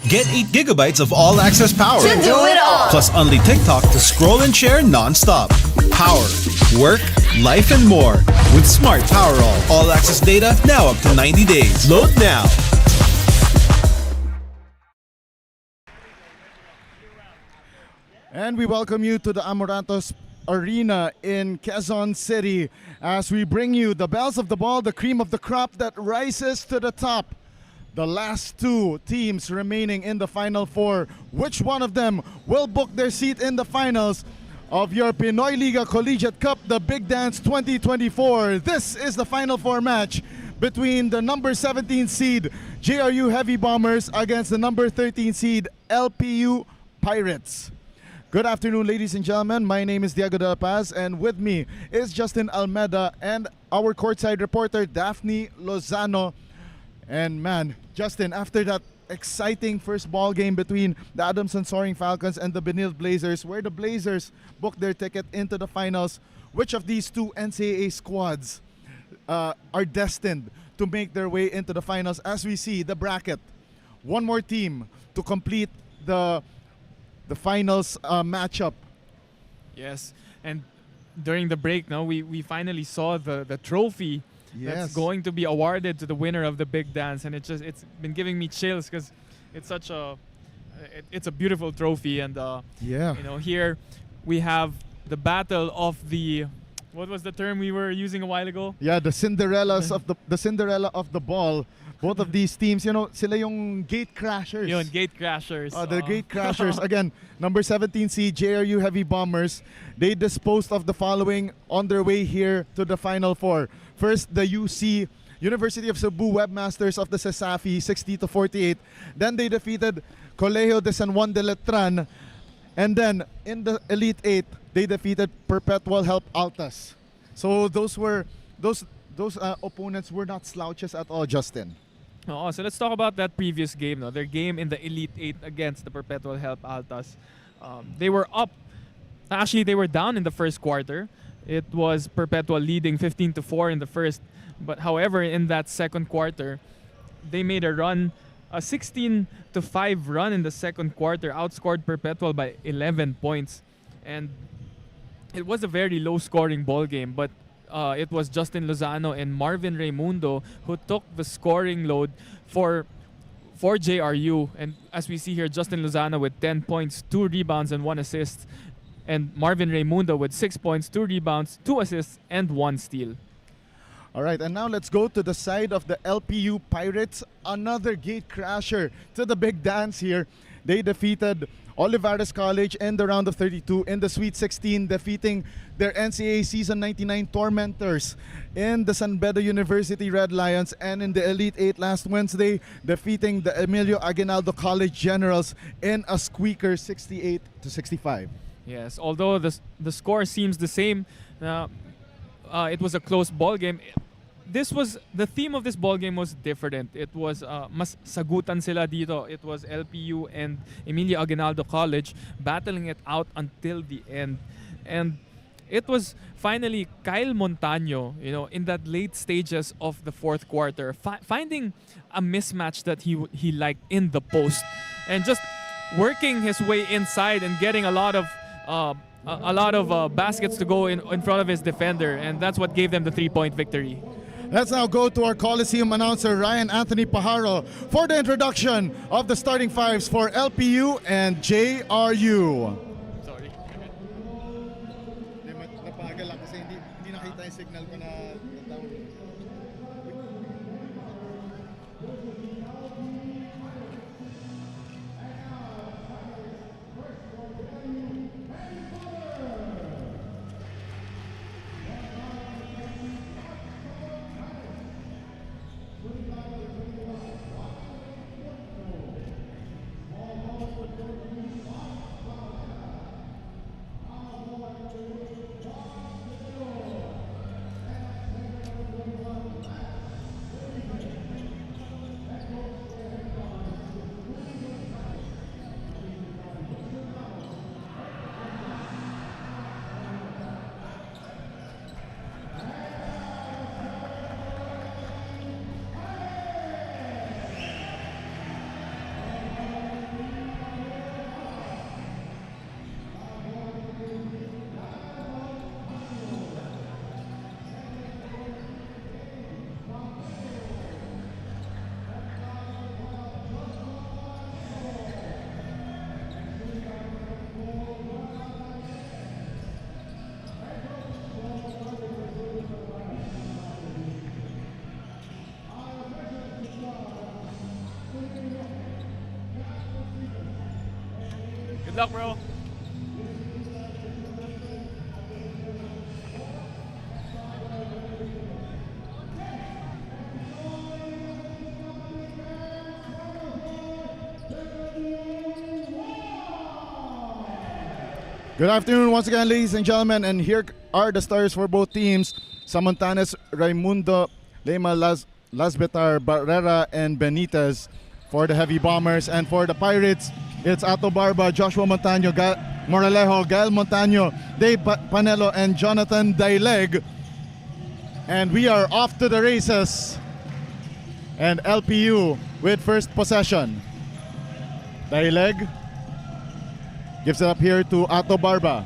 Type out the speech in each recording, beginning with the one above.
Get 8 gigabytes of all-access power. To do it all. Plus only TikTok to scroll and share non-stop. Power, work, life, and more. With Smart Power all-access data now up to 90 days. Load now. And we welcome you to the Amorantos Arena in Quezon City as we bring you the bells of the ball, the cream of the crop that rises to the top. The last two teams remaining in the Final Four. Which one of them will book their seat in the finals of your Pinoy Liga Collegiate Cup, the Big Dance 2024? This is the Final Four match between the number 17 seed JRU Heavy Bombers against the number 13 seed LPU Pirates. Good afternoon, ladies and gentlemen. My name is Diego De La Paz, and with me is Justin Almeda and our courtside reporter, Daphne Lozano. And man, Justin, after that exciting first ball game between the Adamson Soaring Falcons and the Benil Blazers, where the Blazers booked their ticket into the finals, which of these two NCAA squads are destined to make their way into the finals? As we see the bracket, one more team to complete the finals matchup. Yes, and during the break, now we finally saw the trophy that's going to be awarded to the winner of the Big Dance, and it's been giving me chills because it's such it's a beautiful trophy, and here we have the battle of the, what was the term we were using a while ago? Yeah, the Cinderellas of the Cinderella of the ball. Both of these teams, sila yung gate crashers. Yun, gate crashers. The gate crashers. Again, number 17 seed JRU Heavy Bombers. They disposed of the following on their way here to the Final Four. First, the UC, University of Cebu Webmasters of the CESAFI, 60-48. Then they defeated Colegio de San Juan de Letran. And then in the Elite 8, they defeated Perpetual Help Altas. So those opponents were not slouches at all, Justin. Oh, so let's talk about that previous game. Their game in the Elite 8 against the Perpetual Help Altas. They were up. Actually, they were down in the first quarter. It was Perpetual leading 15-4 in the first. But however, in that second quarter, they made a run, a 16-5 run in the second quarter, outscored Perpetual by 11 points. And it was a very low-scoring ball game, but it was Justin Lozano and Marvin Raimundo who took the scoring load for JRU. And as we see here, Justin Lozano with 10 points, 2 rebounds, and 1 assist. And Marvin Raimundo with 6 points, 2 rebounds, 2 assists, and 1 steal. All right, and now let's go to the side of the LPU Pirates. Another gate crasher to the Big Dance here. They defeated Olivares College in the round of 32 in the Sweet 16, defeating their NCAA Season 99 tormentors in the San Beda University Red Lions, and in the Elite 8 last Wednesday, defeating the Emilio Aguinaldo College Generals in a squeaker 68-65. Yes, although the score seems the same, it was a close ball game. The theme of this ball game was different. It was mas sagutan sila dito. It was LPU and Emilio Aguinaldo College battling it out until the end. And it was finally Kyle Montaño, in that late stages of the fourth quarter, finding a mismatch that he liked in the post, and just working his way inside and getting a lot of baskets to go in front of his defender, and that's what gave them the 3-point victory. Let's now go to our Coliseum announcer, Ryan Anthony Pajaro, for the introduction of the starting fives for LPU and JRU. Sorry. Napagal lang kasi hindi nakita yung signal ko na down. luck, bro. Good afternoon once again, ladies and gentlemen, and here are the stars for both teams. Samontanes, Raimundo, Lema, Lasbetar, Barrera, and Benitez for the Heavy Bombers. And for the Pirates, it's Ato Barba, Joshua Montaño, Moralejo, Gael Montaño, Dave Panelo, and Jonathan Daileg. And we are off to the races. And LPU with first possession. Daileg gives it up here to Ato Barba.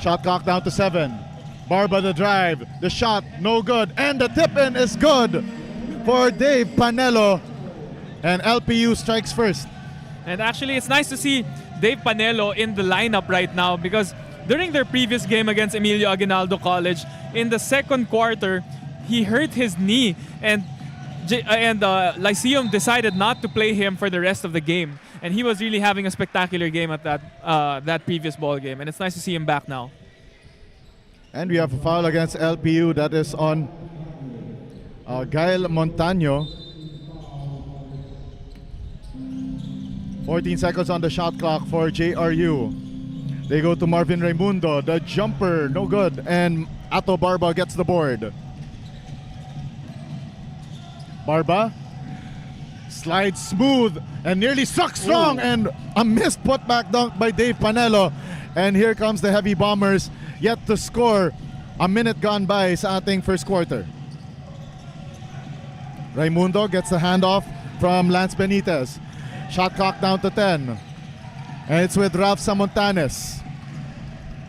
Shot clock down to 7. Barba the drive. The shot, no good. And the tip-in is good for Dave Panelo. And LPU strikes first. And actually, it's nice to see Dave Panelo in the lineup right now because during their previous game against Emilio Aguinaldo College, in the second quarter, he hurt his knee and Lyceum decided not to play him for the rest of the game. And he was really having a spectacular game at that previous ball game. And it's nice to see him back now. And we have a foul against LPU that is on Gael Montaño. 14 seconds on the shot clock for JRU. They go to Marvin Raimundo. The jumper, no good. And Ato Barba gets the board. Barba slides smooth and nearly struck strong. Ooh. And a missed putback dunk by Dave Panelo. And here comes the Heavy Bombers yet to score. A minute gone by sa ating first quarter. Raimundo gets the handoff from Lance Benitez. Shot clock down to 10. And it's with Ralph Samontanes.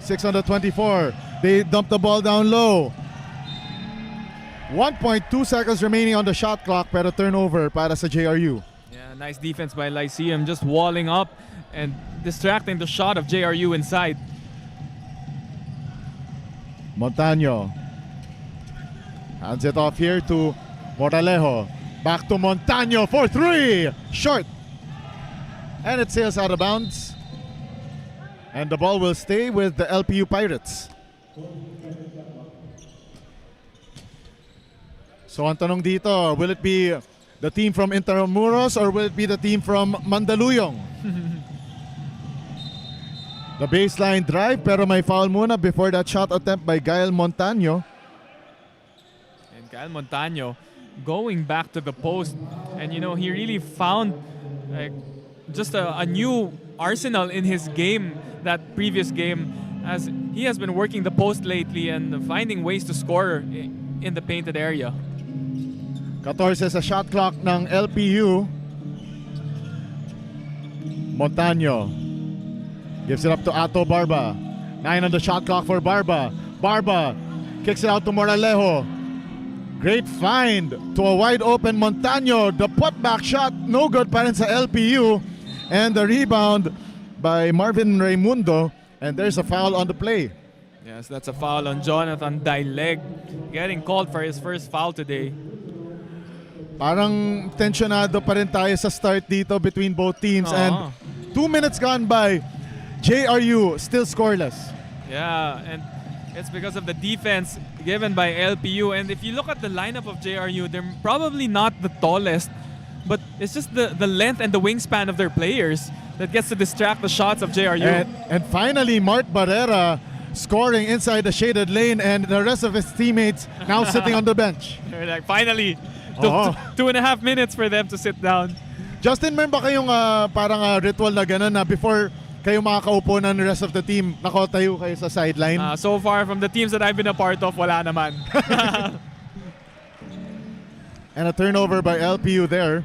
6 on the 24. They dump the ball down low. 1.2 seconds remaining on the shot clock, pero turnover para sa JRU. Yeah, nice defense by Lyceum, just walling up and distracting the shot of JRU inside. Montaño hands it off here to Moralejo. Back to Montaño for 3. Short. And it sails out of bounds. And the ball will stay with the LPU Pirates. So ang tanong dito, will it be the team from Intramuros or will it be the team from Mandaluyong? The baseline drive, pero may foul muna before that shot attempt by Gael Montaño. And Gael Montaño going back to the post. And you know, he really found just a new arsenal in his game, that previous game, as he has been working the post lately and finding ways to score in the painted area. 14 sa shot clock ng LPU. Montaño gives it up to Ato Barba. 9 on the shot clock for Barba. Barba kicks it out to Moralejo. Great find to a wide open Montaño. The putback shot, no good pa rin sa LPU. And the rebound by Marvin Raimundo. And there's a foul on the play. Yes, that's a foul on Jonathan Daileg, getting called for his first foul today. Parang tensionado pa rin tayo sa start dito between both teams. And 2 minutes gone by, JRU still scoreless. Yeah, and it's because of the defense given by LPU. And if you look at the lineup of JRU, they're probably not the tallest, but it's just the length and the wingspan of their players that gets to distract the shots of JRU. And finally, Mart Barrera scoring inside the shaded lane, and the rest of his teammates now sitting on the bench. They're like, finally, 2.5 minutes for them to sit down. Justin, meron ba kayong parang ritual na gano'n na before kayo makakaupo ng rest of the team, nakatayo kayo sa sideline? So far, from the teams that I've been a part of, wala naman. And a turnover by LPU there.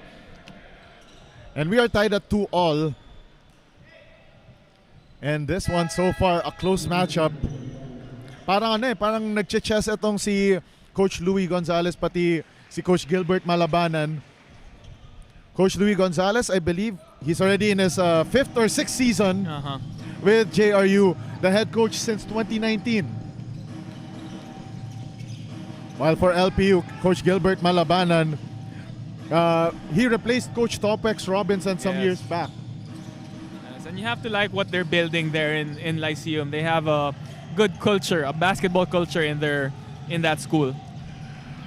And we are tied at 2-all. And this one so far, a close matchup. Parang parang nagche-chess itong si Coach Louie Gonzalez pati si Coach Gilbert Malabanan. Coach Louie Gonzalez, I believe he's already in his 5th or 6th season with JRU, the head coach since 2019. While for LPU, Coach Gilbert Malabanan, he replaced Coach Topex Robinson some years back. Yes, Yes, and you have to like what they're building there in Lyceum. They have a good culture, a basketball culture in that school.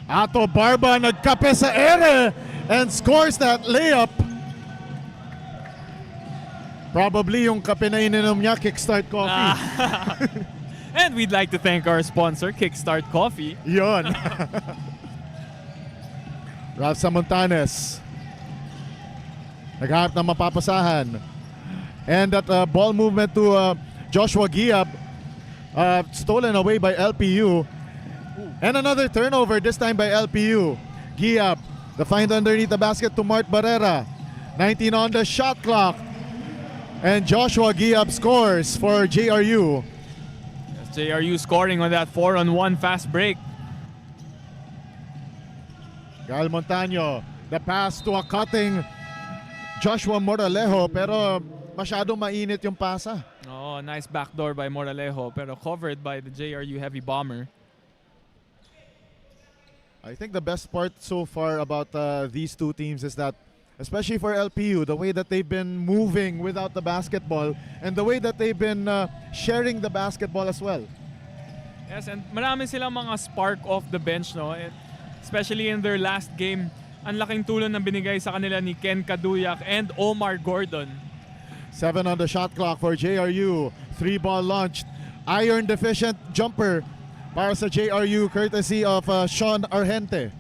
Ato Barba nagkape sa ere and scores that layup. Probably yung kape na ininom niya, Kickstart Coffee. And we'd like to thank our sponsor, Kickstart Coffee. Yon. Ralph Samontanes. Naghahanap ng mapapasahan. And that ball movement to Joshua Giab, stolen away by LPU. And another turnover, this time by LPU. Giab, the find underneath the basket to Mart Barrera. 19 on the shot clock. And Joshua Giab scores for JRU. Yes, JRU scoring on that 4-on-1 fast break. Gal Montaño, the pass to a cutting Joshua Moralejo, pero masyadong mainit yung pasa. Oh, nice backdoor by Moralejo, pero covered by the JRU heavy bomber. I think the best part so far about these two teams is that, especially for LPU, the way that they've been moving without the basketball and the way that they've been sharing the basketball as well. Yes, and marami silang mga spark off the bench, no? Especially in their last game, ang laking tulong na binigay sa kanila ni Ken Kaduyak and Omar Gordon. 7 on the shot clock for JRU. 3-ball launched. Iron deficient jumper para sa JRU courtesy of Sean Argente.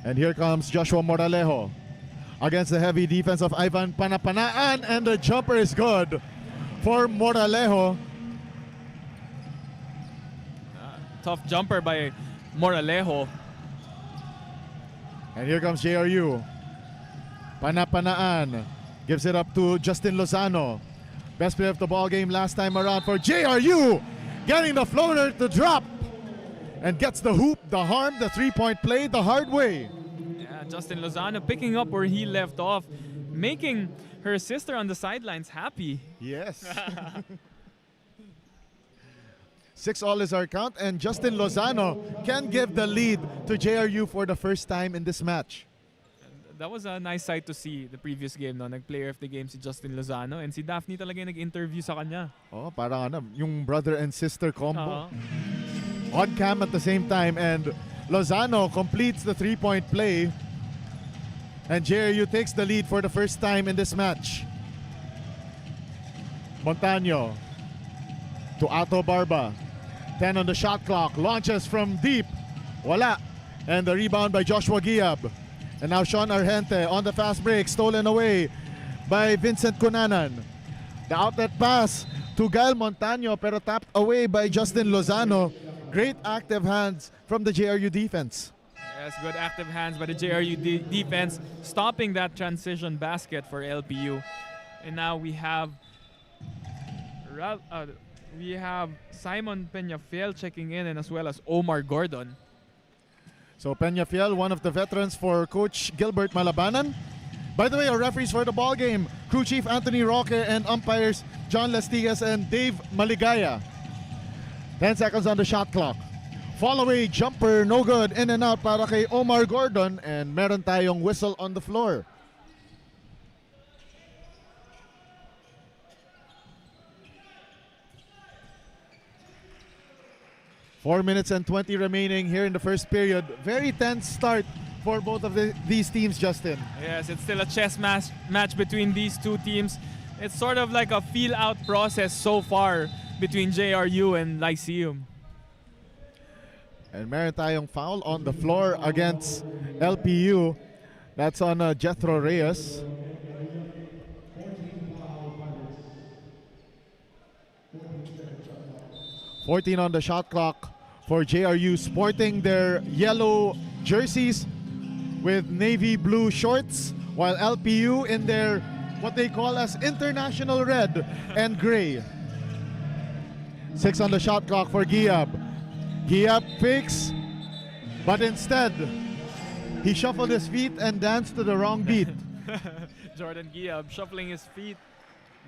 And here comes Joshua Moralejo against the heavy defense of Ivan Panapanaan, and the jumper is good for Moralejo. Tough jumper by Moralejo. And here comes JRU. Panapanaan gives it up to Justin Lozano. Best player of the ball game last time around for JRU. Getting the floater to drop. And gets the hoop, the harm, the three-point play the hard way. Yeah, Justin Lozano picking up where he left off, making her sister on the sidelines happy. Yes. 6-all is our count, and Justin Lozano can give the lead to JRU for the first time in this match. That was a nice sight to see the previous game, no? Nag-player of the game si Justin Lozano, and si Daphne talaga yung nag-interview sa kanya. Oh, parang yung brother and sister combo. Uh-huh. On cam at the same time, and Lozano completes the three-point play, and JRU takes the lead for the first time in this match. Montaño to Ato Barba. 10 on the shot clock. Launches from deep. Wala. And the rebound by Joshua Giab. And now Sean Argente on the fast break. Stolen away by Vincent Cunanan. The outlet pass to Gael Montaño, pero tapped away by Justin Lozano. Great active hands from the JRU defense. Yes, good active hands by the JRU defense, stopping that transition basket for LPU. And now we have Simon Peñafiel checking in, and as well as Omar Gordon. So Peñafiel, one of the veterans for Coach Gilbert Malabanan. By the way, our referees for the ball game, Crew Chief Anthony Roque and umpires John Lestigas and Dave Maligaya. 10 seconds on the shot clock. Fall away jumper, no good. In and out para kay Omar Gordon, and meron tayong whistle on the floor. Four minutes and 20 remaining here in the first period. Very tense start for both of these teams, Justin. Yes, it's still a chess match between these two teams. It's sort of like a feel-out process so far between JRU and Lyceum. And meron tayong foul on the floor against LPU. That's on Jethro Reyes. .14 on the shot clock for JRU, sporting their yellow jerseys with navy blue shorts, while LPU in their what they call as international red and gray. 6 on the shot clock for Giab. Giab fakes, but instead he shuffled his feet and danced to the wrong beat. Jordan Giab shuffling his feet,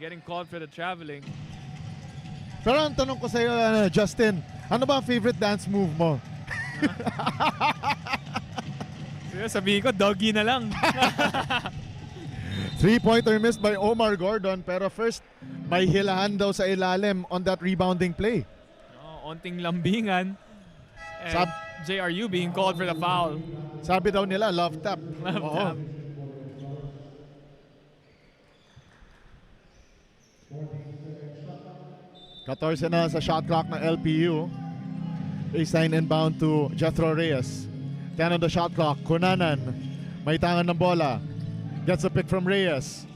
getting called for the traveling. Pero ang tanong ko sa'yo, Justin, ano ba ang favorite dance move mo? Sabihin ko, doggy na lang. Three-pointer missed by Omar Gordon, pero first, may hilahan daw sa ilalim on that rebounding play. Onting lambingan. And Sab- JRU being called for the foul. Sabi daw nila, love tap. Love Oo. tap. Katorse na sa shot clock ng LPU. Baseline inbound to Jethro Reyes. 10 on the shot clock. Kunanan. May tangan ng bola. Gets a pick from Reyes.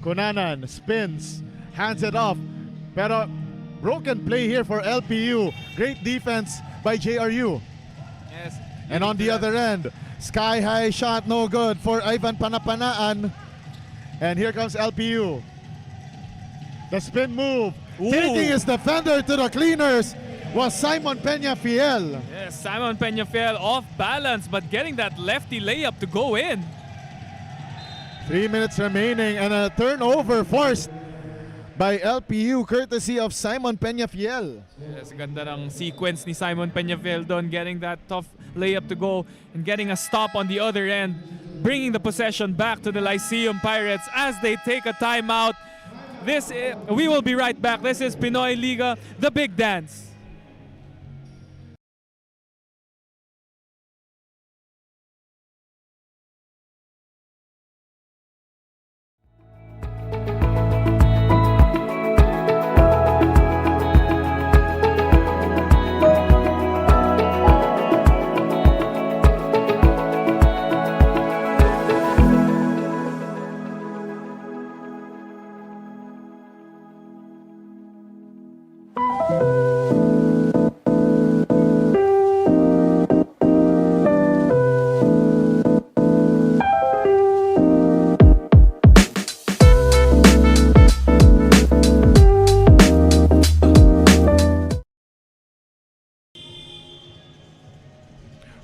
Kunanan spins. Hands it off. Pero broken play here for LPU. Great defense by JRU. Yes. And on the other end, sky high shot, no good for Ivan Panapanaan. And here comes LPU. The spin move. Ooh. Taking his defender to the cleaners was Simon Peñafiel. Yes, Simon Peñafiel off balance, but getting that lefty layup to go in. 3 minutes remaining and a turnover forced by LPU courtesy of Simon Peñafiel. Yes, ganda ng sequence ni Simon Peñafiel doon, getting that tough layup to go and getting a stop on the other end, bringing the possession back to the Lyceum Pirates as they take a timeout. We will be right back. This is Pinoy Liga, the big dance.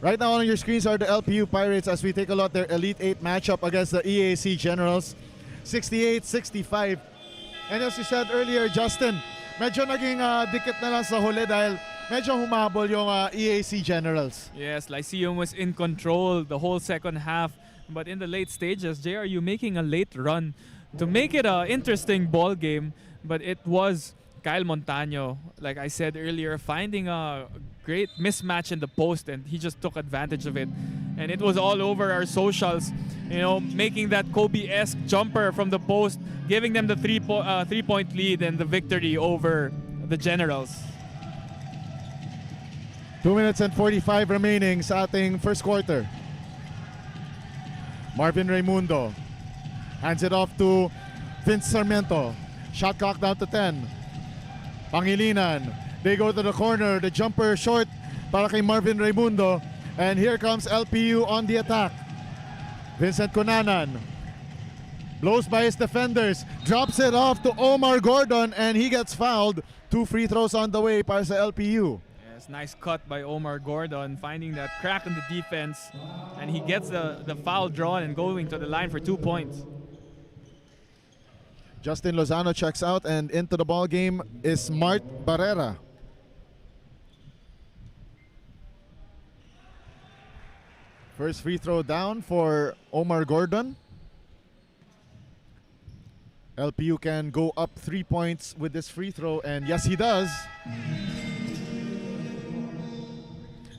Right now on your screens are the LPU Pirates as we take a look at their Elite 8 matchup against the EAC Generals. 68-65. And as you said earlier, Justin, medyo naging dikit na lang sa huli dahil medyo humabol yung EAC Generals. Yes, Lyceum was in control the whole second half, but in the late stages, JRU making a late run to make it an interesting ball game. But it was Kyle Montaño, like I said earlier, finding a great mismatch in the post, and he just took advantage of it. And it was all over our socials, you know, making that Kobe-esque jumper from the post, giving them the three-point lead and the victory over the Generals. 2 minutes and 45 remaining sa ating first quarter. Marvin Raimundo hands it off to Vince Sarmiento. Shot clock down to 10. Pangilinan. They go to the corner. The jumper short para kay Marvin Raimundo. And here comes LPU on the attack. Vincent Cunanan blows by his defenders. Drops it off to Omar Gordon and he gets fouled. 2 free throws on the way para sa LPU. Yes, nice cut by Omar Gordon, finding that crack in the defense. And he gets the foul drawn and going to the line for 2 points. Justin Lozano checks out, and into the ball game is Mart Barrera. First free throw down for Omar Gordon. LPU can go up 3 points with this free throw, and yes, he does.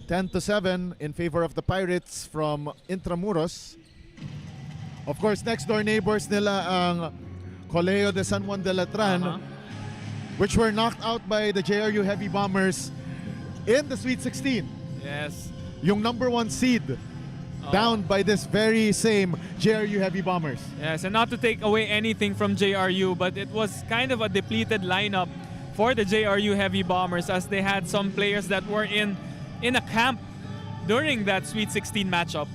10-7 in favor of the Pirates from Intramuros. Of course, next door neighbors nila ang Colegio de San Juan de Letran, which were knocked out by the JRU Heavy Bombers in the Sweet 16. Yes. Yung number 1 seed down by this very same JRU Heavy Bombers. Yes, and not to take away anything from JRU, but it was kind of a depleted lineup for the JRU Heavy Bombers as they had some players that were in a camp during that Sweet 16 matchup.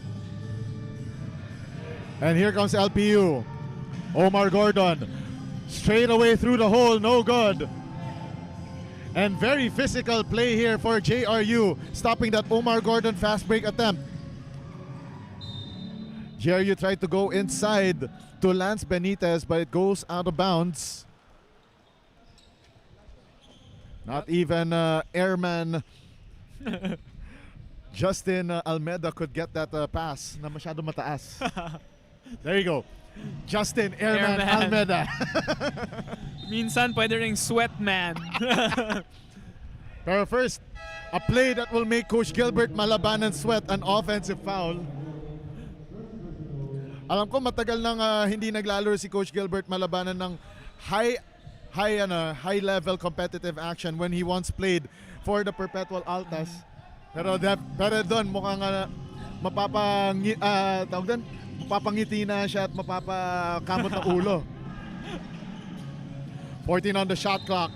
And here comes LPU. Omar Gordon straight away through the hole, no good. And very physical play here for JRU, stopping that Omar Gordon fast break attempt. JRU tried to go inside to Lance Benitez, but it goes out of bounds. Not even airman Justin Almeida could get that pass na masyado mataas. There you go. Justin Airman Airman. Almeda. Minsan pwede ring Sweatman. Pero first, a play that will make Coach Gilbert Malabanan sweat, an offensive foul. Alam ko matagal nang hindi naglalaro si Coach Gilbert Malabanan ng high level competitive action when he once played for the Perpetual Altas. Pero doon mukhang mapapangiti na siya at mapapakamot ng ulo. 14 on the shot clock.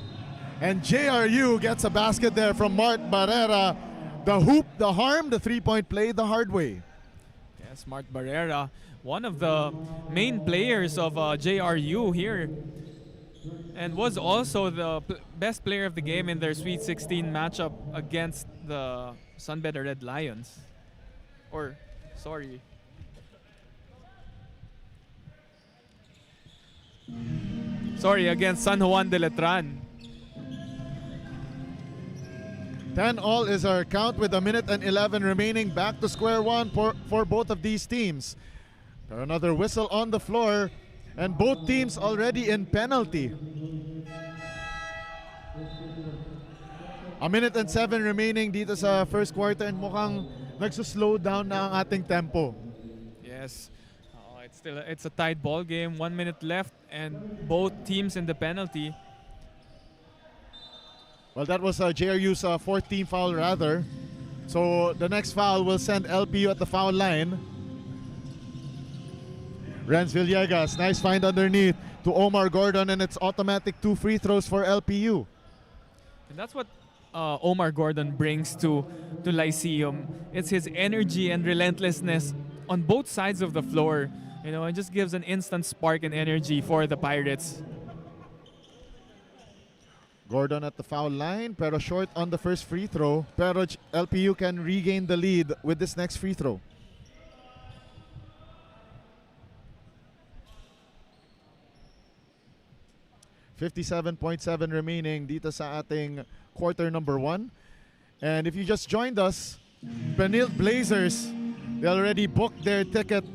And JRU gets a basket there from Mart Barrera. The hoop, the harm, the three-point play the hard way. Yes, Mart Barrera, one of the main players of JRU here, and was also the best player of the game in their Sweet 16 matchup against the Sunbetter Red Lions. Against San Juan de Letran. 10-all is our count with a minute and 11 remaining. Back to square one for both of these teams. Pero another whistle on the floor, and both teams already in penalty. A minute and 7 remaining dito sa first quarter, and mukhang nagsuslow down na ang ating tempo. Yes, it's a tight ball game. 1 minute left, and both teams in the penalty. Well, that was JRU's fourth team foul rather. So the next foul will send LPU at the foul line. Renz Villegas, nice find underneath to Omar Gordon, and it's automatic 2 free throws for LPU. And that's what Omar Gordon brings to Lyceum. It's his energy and relentlessness on both sides of the floor. You know, it just gives an instant spark and energy for the Pirates. Gordon at the foul line, pero short on the first free throw. Pero LPU can regain the lead with this next free throw. .7 remaining dito sa ating quarter number 1. And if you just joined us, Benilde Blazers, they already booked their ticket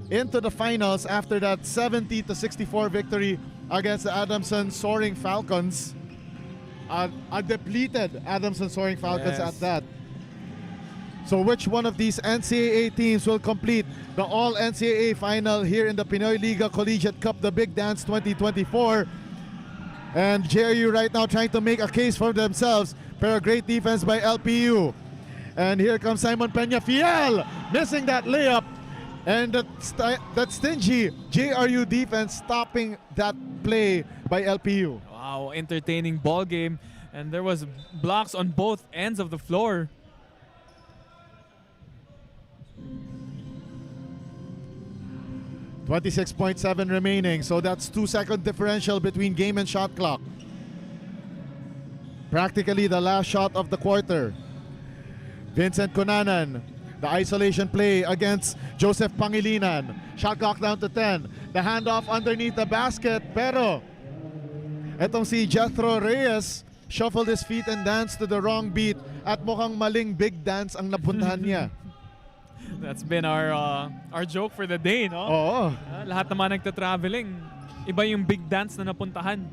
into the finals after that 70-64 victory against the Adamson Soaring Falcons. A depleted Adamson Soaring Falcons at that. So which one of these NCAA teams will complete the All-NCAA final here in the Pinoy Liga Collegiate Cup, the Big Dance 2024? And JRU right now trying to make a case for themselves, pero great defense by LPU. And here comes Simon Peña Fiel, missing that layup. And that stingy JRU defense stopping that play by LPU. Wow, entertaining ball game. And there was blocks on both ends of the floor. .7 remaining, so that's 2-second differential between game and shot clock. Practically the last shot of the quarter. Vincent Cunanan, the isolation play against Joseph Pangilinan. Shot clock down to 10. The handoff underneath the basket, pero etong si Jethro Reyes shuffled his feet and danced to the wrong beat at mukhang maling big dance ang napuntahan niya. That's been our joke for the day, no? Oo. Lahat naman nagta-traveling. Iba yung big dance na napuntahan.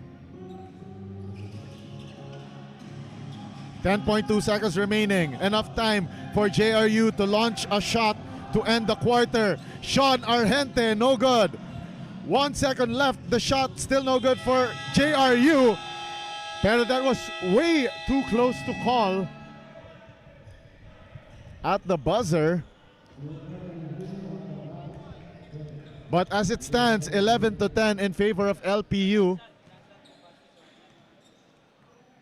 10.2 seconds remaining. Enough time for JRU to launch a shot to end the quarter. Sean Argente, no good. 1 second left. The shot still no good for JRU. Pero that was way too close to call at the buzzer. But as it stands, 11-10 in favor of LPU.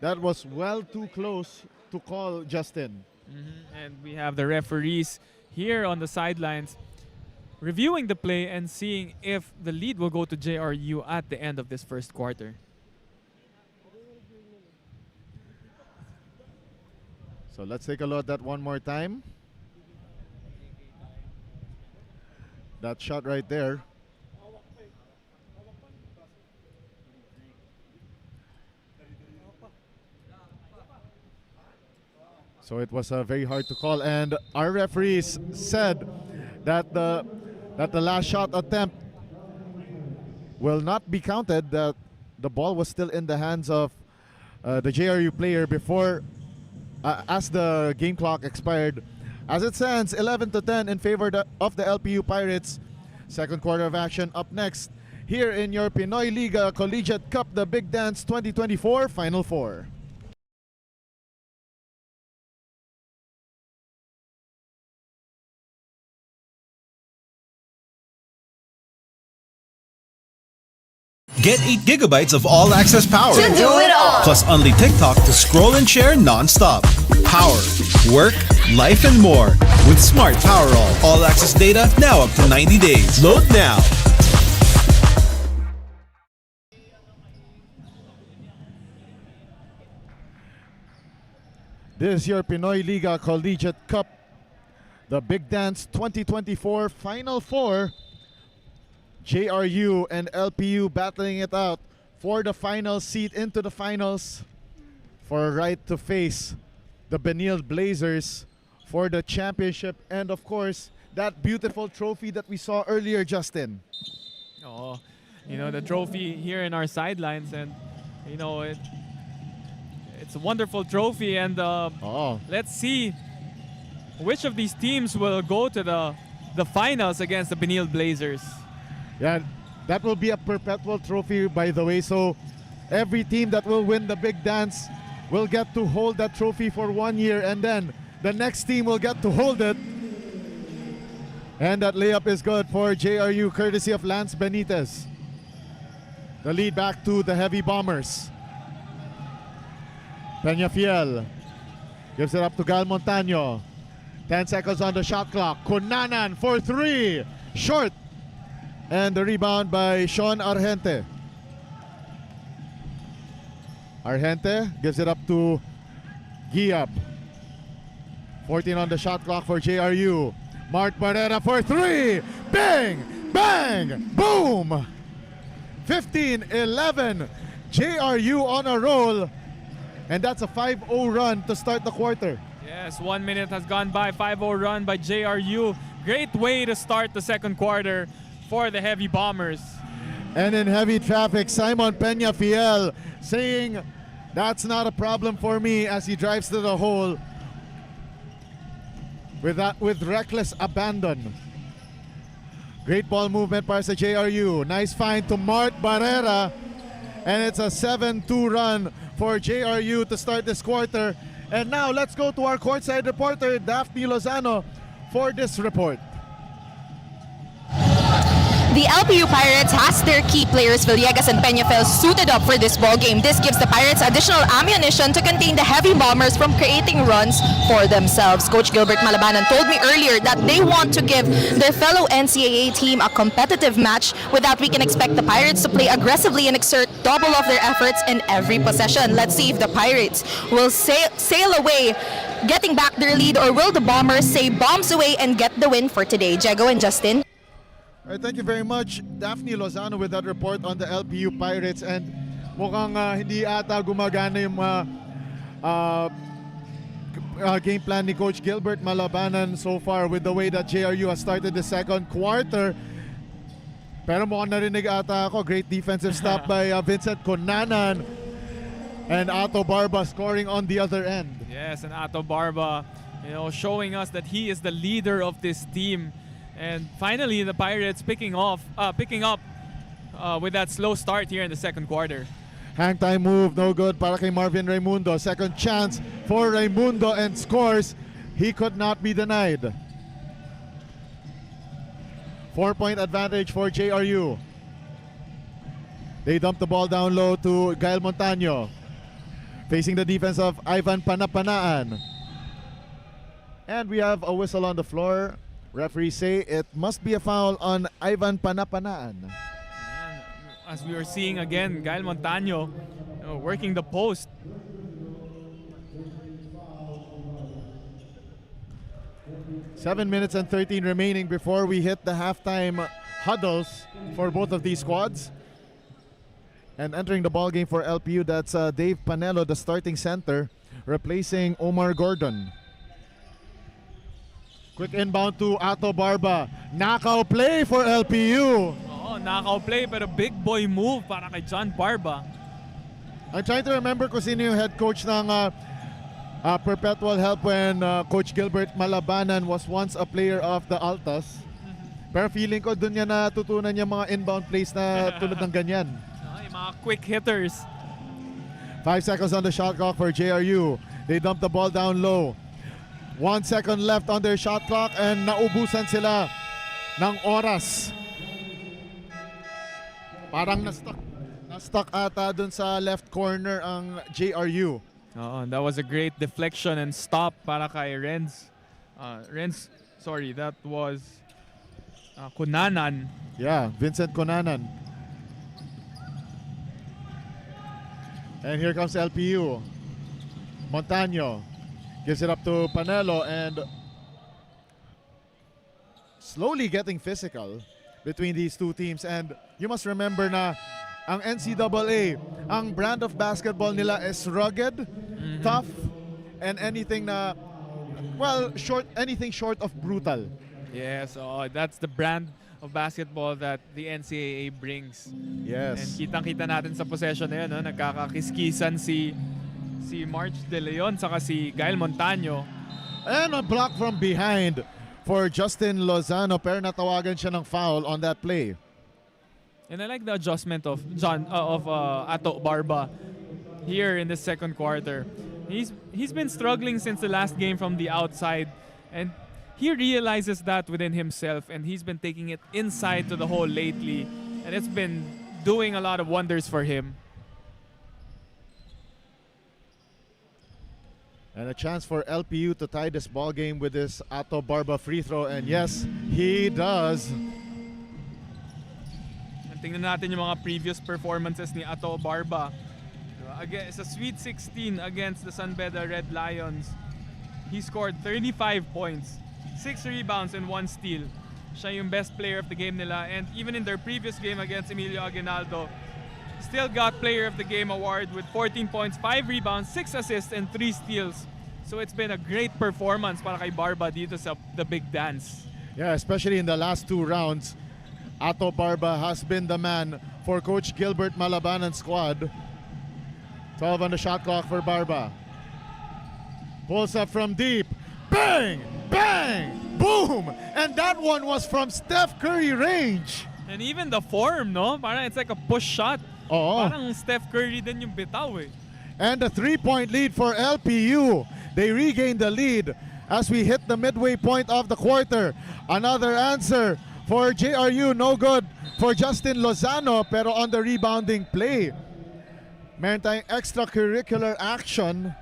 That was well too close to call, Justin. And we have the referees here on the sidelines reviewing the play and seeing if the lead will go to JRU at the end of this first quarter. So let's take a look at that one more time. That shot right there. So it was very hard to call, and our referees said that the last shot attempt will not be counted. That the ball was still in the hands of the JRU player before as the game clock expired. As it stands, 11-10 in favor of the LPU Pirates. Second quarter of action up next here in your Pinoy Liga Collegiate Cup, the Big Dance 2024 Final Four. Get 8 gigabytes of all-access power. To do it all. Plus only TikTok to scroll and share non-stop. Power, work, life, and more. With Smart Power all-access data now up to 90 days. Load now. This is your Pinoy Liga Collegiate Cup, the Big Dance 2024 Final Four. JRU and LPU battling it out for the final seat into the finals, for a right to face the Benil Blazers for the championship, and of course that beautiful trophy that we saw earlier, Justin. Oh, you know, the trophy here in our sidelines, and you know it's a wonderful trophy, and let's see which of these teams will go to the finals against the Benil Blazers. Yeah, that will be a perpetual trophy, by the way. So every team that will win the Big Dance will get to hold that trophy for 1 year, and then the next team will get to hold it. And that layup is good for JRU, courtesy of Lance Benitez. The lead back to the Heavy Bombers. Peñafiel gives it up to Gal Montaño. 10 seconds on the shot clock. Cunanan for 3. Short. And the rebound by Sean Argente. Argente gives it up to Giab. 14 on the shot clock for JRU. Mark Barrera for 3. Bang! Bang! Boom! 15-11. JRU on a roll. And that's a 5-0 run to start the quarter. Yes, 1 minute has gone by. 5-0 run by JRU. Great way to start the second quarter for the Heavy Bombers. And in heavy traffic, Simon Peñafiel saying, "That's not a problem for me," as he drives to the hole with reckless abandon. Great ball movement para sa JRU. Nice find to Mark Barrera. And it's a 7-2 run for JRU to start this quarter. And now let's go to our courtside reporter, Daphne Lozano, for this report. The LPU Pirates has their key players Villegas and Peñafiel suited up for this ball game. This gives the Pirates additional ammunition to contain the Heavy Bombers from creating runs for themselves. Coach Gilbert Malabanan told me earlier that they want to give their fellow NCAA team a competitive match. With that, we can expect the Pirates to play aggressively and exert double of their efforts in every possession. Let's see if the Pirates will sail away, getting back their lead, or will the Bombers say bombs away and get the win for today. Jego and Justin. All right, thank you very much, Daphne Lozano, with that report on the LPU Pirates. And mukhang hindi ata gumagana yung game plan ni Coach Gilbert Malabanan so far with the way that JRU has started the second quarter. Pero mukhang narinig ata ako, great defensive stop by Vincent Cunanan, and Ato Barba scoring on the other end. Yes, and Ato Barba, you know, showing us that he is the leader of this team. And finally, the Pirates picking up with that slow start here in the second quarter. Hang time move, no good para kay Marvin Raimundo. Second chance for Raimundo and scores. He could not be denied. 4-point advantage for JRU. They dump the ball down low to Gael Montaño. Facing the defense of Ivan Panapanaan. And we have a whistle on the floor. Referees say it must be a foul on Ivan Panapanaan. As we were seeing again, Gael Montaño working the post. Seven minutes and 13 remaining before we hit the halftime huddles for both of these squads. And entering the ball game for LPU, that's Dave Panelo, the starting center, replacing Omar Gordon. Quick inbound to Ato Barba. Knockout play for LPU. Oh, knockout play pero big boy move para kay John Barba. I'm trying to remember kung sino yung head coach ng Perpetual Help when Coach Gilbert Malabanan was once a player of the Altas. Pero feeling ko doon niya natutunan yung mga inbound plays na tulad ng ganyan. Yung mga quick hitters. 5 seconds on the shot clock for JRU. They dump the ball down low. 1 second left on their shot clock and naubusan sila ng oras. Parang na-stuck ata dun sa left corner ang JRU. That was a great deflection and stop para kay Renz. That was Kunanan. Yeah, Vincent Kunanan. And here comes LPU. Montaño gives it up to Panelo and slowly getting physical between these two teams. And you must remember na ang NCAA, ang brand of basketball nila is rugged, tough, and anything short of brutal. Yes, that's the brand of basketball that the NCAA brings. Yes. And kitang-kita natin sa possession na yun, no? Nagkakakiskisan si March De Leon saka si Gael Montaño. And a block from behind for Justin Lozano, pero natawagan siya ng foul on that play. And I like the adjustment of Ato Barba here in the second quarter. He's been struggling since the last game from the outside, and he realizes that within himself, and he's been taking it inside to the hole lately, and it's been doing a lot of wonders for him. And a chance for LPU to tie this ball game with this Ato Barba free throw, and yes, he does. Tingnan natin yung mga previous performances ni Ato Barba. Again, sa Sweet 16 against the San Beda Red Lions, he scored 35 points, 6 rebounds, and 1 steal. Siya yung best player of the game nila. And even in their previous game against Emilio Aguinaldo, still got player of the game award with 14 points, 5 rebounds, 6 assists, and 3 steals. So it's been a great performance para kay Barba dito sa The Big Dance. Yeah, especially in the last 2 rounds. Ato Barba has been the man for Coach Gilbert Malabanan's squad. 12 on the shot clock for Barba. Pulls up from deep. Bang! Bang! Boom! And that one was from Steph Curry range. And even the form, no? Parang it's like a push shot. Oo. Parang Steph Curry din yung bitaw eh. And a 3-point lead for LPU. They regain the lead as we hit the midway point of the quarter. Another answer for JRU, no good for Justin Lozano, pero on the rebounding play. Meron tayong extracurricular action.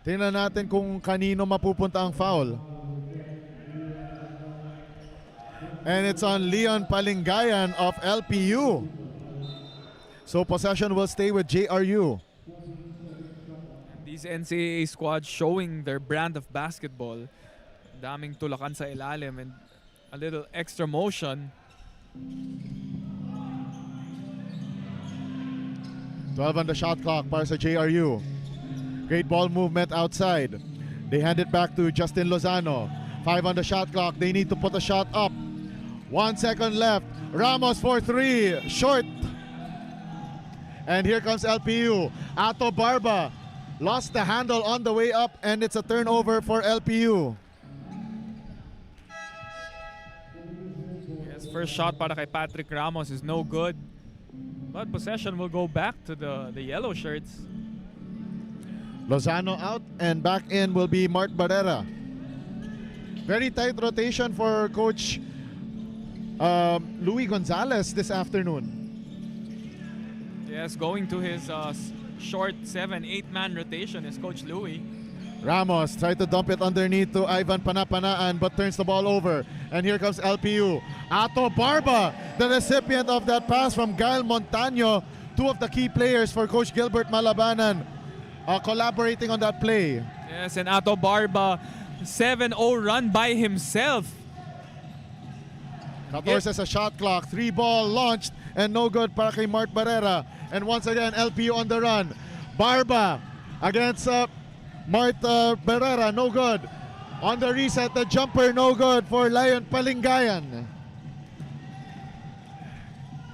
Tingnan natin kung kanino mapupunta ang foul. And it's on Leon Palingayan of LPU. So possession will stay with JRU. These NCAA squads showing their brand of basketball. Daming tulakan sa ilalim and a little extra motion. 12 on the shot clock para sa JRU. Great ball movement outside. They hand it back to Justin Lozano. 5 on the shot clock. They need to put a shot up. 1 second left. Ramos for 3. Short. And here comes LPU. Ato Barba lost the handle on the way up, and it's a turnover for LPU. Yes, first shot para kay Patrick Ramos is no good. But possession will go back to the yellow shirts. Lozano out, and back in will be Mart Barrera. Very tight rotation for Coach Louis Gonzalez this afternoon. Yes, going to his short 7-8-man rotation is Coach Louis. Ramos tried to dump it underneath to Ivan Panapanaan but turns the ball over. And here comes LPU. Ato Barba, the recipient of that pass from Gael Montaño. 2 of the key players for Coach Gilbert Malabanan collaborating on that play. Yes, and Ato Barba, 7-0 run by himself. 14 sa shot clock. 3 ball launched and no good para kay Mart Barrera. And once again, LPU on the run. Barba against Mart Barrera, no good. On the reset, the jumper, no good for Lion Palingayan.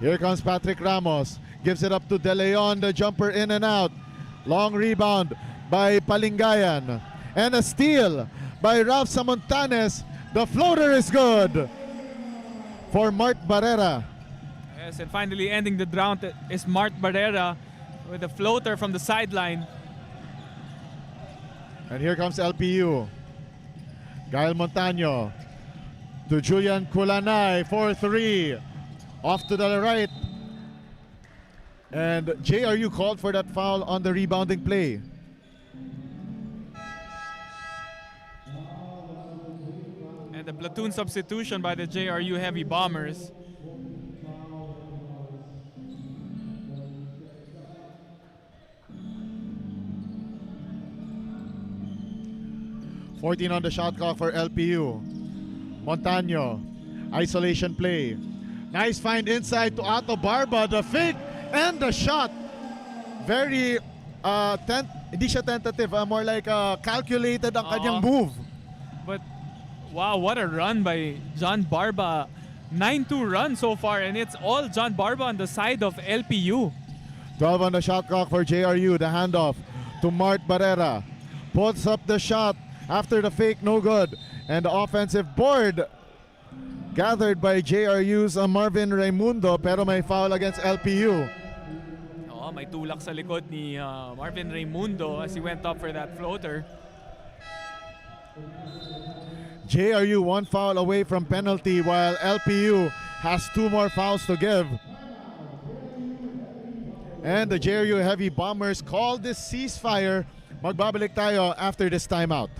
Here comes Patrick Ramos. Gives it up to De Leon, the jumper in and out. Long rebound by Palingayan. And a steal by Ralph Samontanes. The floater is good for Mart Barrera. Yes, and finally ending the drought is Mart Barrera with a floater from the sideline. And here comes LPU. Gael Montaño to Julian Kulanay for 3. Off to the right. And JRU called for that foul on the rebounding play. And the platoon substitution by the JRU Heavy Bombers. .14 on the shot clock for LPU. Montaño, isolation play. Nice find inside to Otto Barba. The fake and the shot. Very, hindi siya tentative, more like calculated ang kanyang move. But wow, what a run by John Barba. 9-2 run so far, and it's all John Barba on the side of LPU. 12 on the shot clock for JRU. The handoff to Mart Barrera. Puts up the shot after the fake, no good. And the offensive board gathered by JRU's Marvin Raimundo, pero may foul against LPU. Oh, may tulak sa likod ni Marvin Raimundo as he went up for that floater. JRU 1 foul away from penalty while LPU has 2 more fouls to give. And the JRU Heavy Bombers called this ceasefire. Magbabalik tayo after this timeout.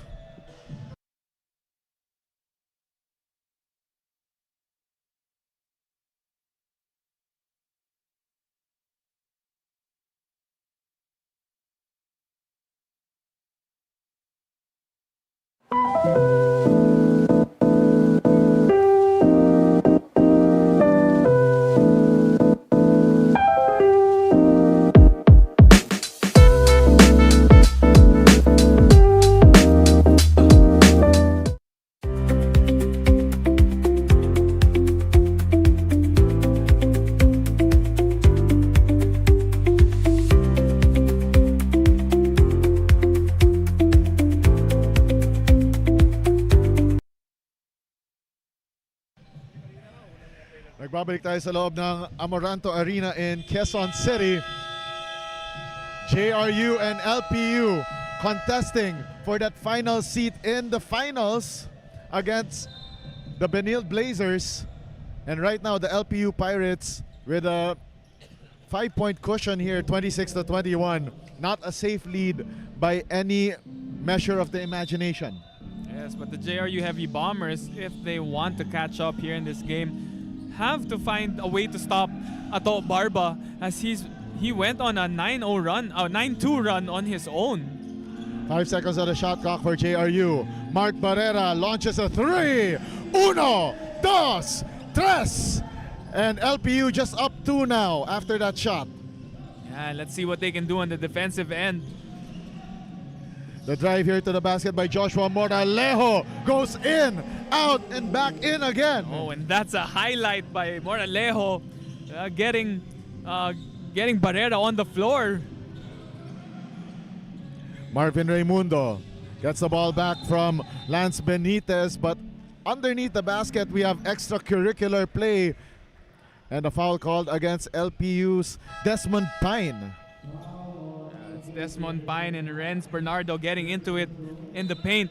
Nagbabalik tayo sa loob ng Amoranto Arena in Quezon City. JRU and LPU contesting for that final seat in the finals against the Benil Blazers. And right now the LPU Pirates with a 5-point cushion here, 26-21. Not a safe lead by any measure of the imagination. Yes, but the JRU Heavy Bombers, if they want to catch up here in this game, have to find a way to stop Ato Barba as he went on a 9-0 run, a 9-2 run on his own. 5 seconds on the shot clock for JRU. Mart Barrera launches a 3. 1, 2, 3. And LPU just up 2 now after that shot. Yeah, let's see what they can do on the defensive end. The drive here to the basket by Joshua Moralejo goes in, out, and back in again. Oh, and that's a highlight by Moralejo, getting Barrera on the floor. Marvin Raimundo gets the ball back from Lance Benitez, but underneath the basket we have extracurricular play and a foul called against LPU's Desmond Pine. It's Desmond Pine and Renz Bernardo getting into it in the paint.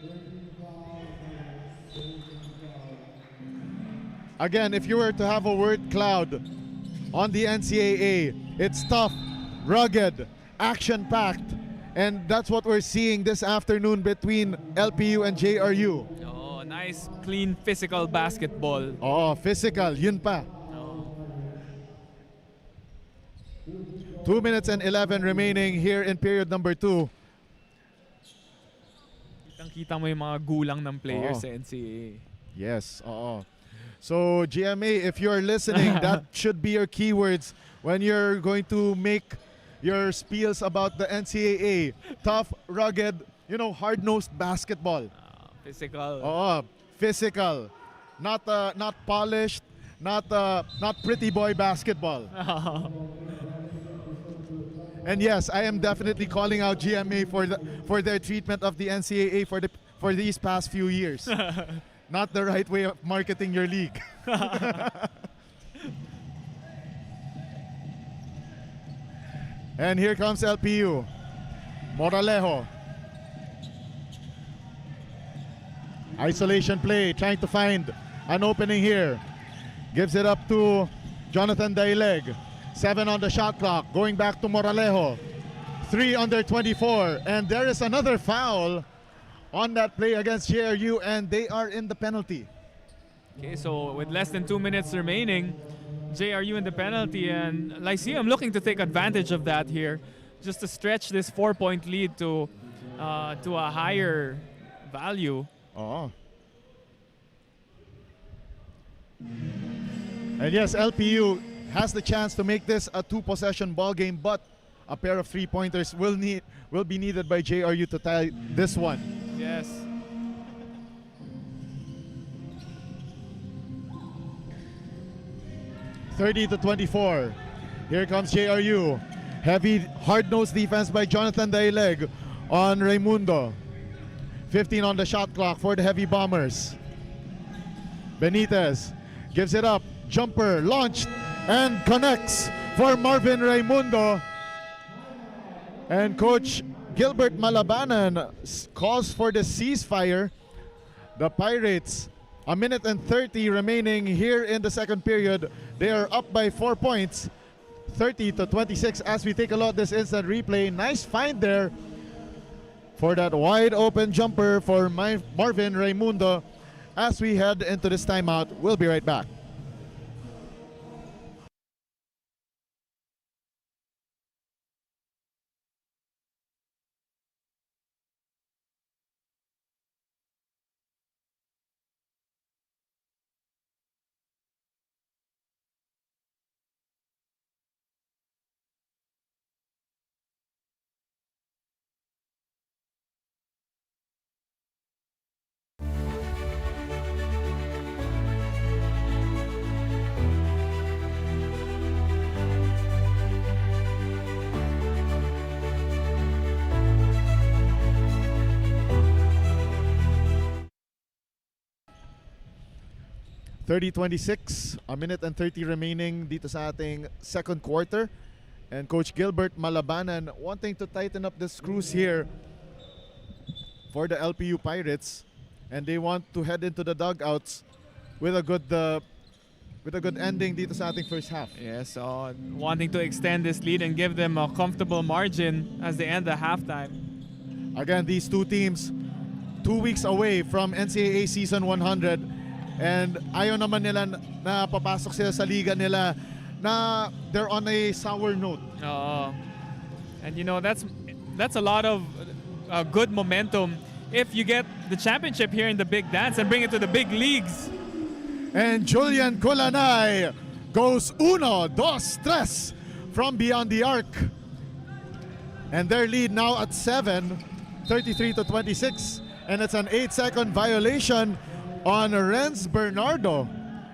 Again, if you were to have a word cloud on the NCAA, it's tough, rugged, action-packed, and that's what we're seeing this afternoon between LPU and JRU. Oh, nice, clean, physical basketball. Oh, physical, yun pa. 2 minutes and 11 remaining here in period number 2. Kitang-kita mo yung mga gulang ng players Oo. sa NCAA. Yes, oo. So, GMA, if you're listening, that should be your keywords when you're going to make your spiels about the NCAA. Tough, rugged, hard-nosed basketball. Physical. Oo, physical. Not polished, not pretty boy basketball. And yes, I am definitely calling out GMA for their treatment of the NCAA for these past few years. Not the right way of marketing your league. And here comes LPU. Moralejo. Isolation play, trying to find an opening here. Gives it up to Jonathan Daileg. 7 on the shot clock, going back to Moralejo. 3 under 24, and there is another foul on that play against JRU, and they are in the penalty. Okay, so with less than 2 minutes remaining, JRU in the penalty, and Lyceum looking to take advantage of that here, just to stretch this 4-point lead to a higher value. Oh. And yes, LPU has the chance to make this a 2-possession ball game, but a pair of 3-pointers will be needed by JRU to tie this one. Yes. (30-24). Here comes JRU. Heavy, hard-nosed defense by Jonathan Daileg on Raimundo. 15 on the shot clock for the Heavy Bombers. Benitez gives it up. Jumper launched and connects for Marvin Raimundo. And Coach Gilbert Malabanan calls for the ceasefire. The Pirates, 1:30 remaining here in the second period. They are up by 4 points, 30-26. As we take a look at this instant replay, nice find there for that wide open jumper for Marvin Raimundo. As we head into this timeout, we'll be right back. (30-26), 1:30 remaining dito sa ating second quarter. And Coach Gilbert Malabanan wanting to tighten up the screws here for the LPU Pirates. And they want to head into the dugouts with a good ending dito sa ating first half. Yes, so wanting to extend this lead and give them a comfortable margin as they end the halftime. Again, these two teams 2 weeks away from NCAA Season 100. And ayaw naman nila na papasok sila sa liga nila na they're on a sour note. And you know, that's a lot of good momentum if you get the championship here in the big dance and bring it to the big leagues. And Julian Kulanay goes 1, 2, 3 from beyond the arc. And their lead now at 7, 33-26. And it's an 8-second violation on Renz Bernardo.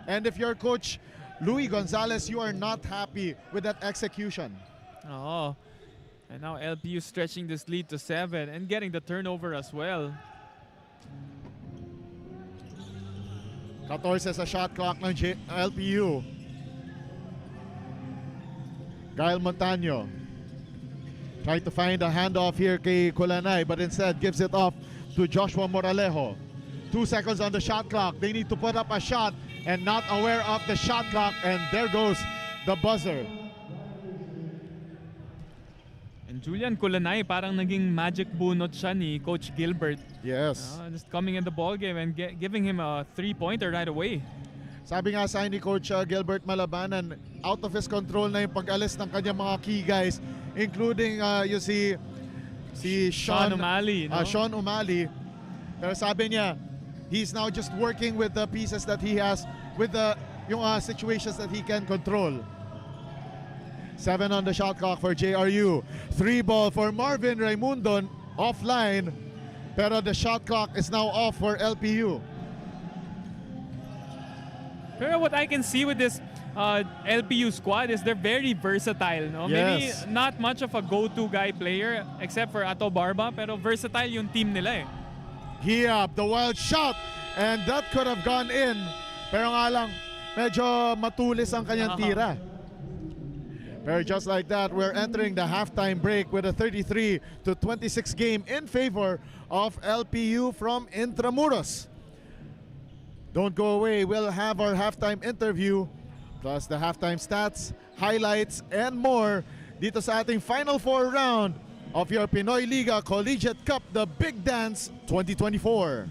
And if you're Coach Louis Gonzalez, you are not happy with that execution. And now LPU stretching this lead to 7 and getting the turnover as well. 14 sa shot clock ng LPU. Kyle Montaño trying to find a handoff here kay Kulanay, but instead gives it off to Joshua Moralejo. 2 seconds on the shot clock. They need to put up a shot and not aware of the shot clock. And there goes the buzzer. And Julian Kulanay, parang naging magic bunot siya ni Coach Gilbert. Yes. Just coming in the ball game and giving him a 3-pointer right away. Sabi nga sa ni Coach Gilbert Malabanan, out of his control na yung pag-alis ng kanyang mga key guys, including yung si Sean O'Malley. No? Sean O'Malley. Pero sabi niya, he's now just working with the pieces that he has, with yung situations that he can control. 7 on the shot clock for JRU. 3 ball for Marvin Raimundo offline. Pero the shot clock is now off for LPU. Pero what I can see with this LPU squad is they're very versatile. No? Yes. Maybe not much of a go-to guy player except for Ato Barba, pero versatile yung team nila eh. Hiab, the wild shot, and that could have gone in. Pero nga lang, medyo matulis ang kanyang tira. Pero just like that, we're entering the halftime break with a 33-26 game in favor of LPU from Intramuros. Don't go away, we'll have our halftime interview, plus the halftime stats, highlights, and more dito sa ating Final Four round of your Pinoy Liga Collegiate Cup, the Big Dance 2024.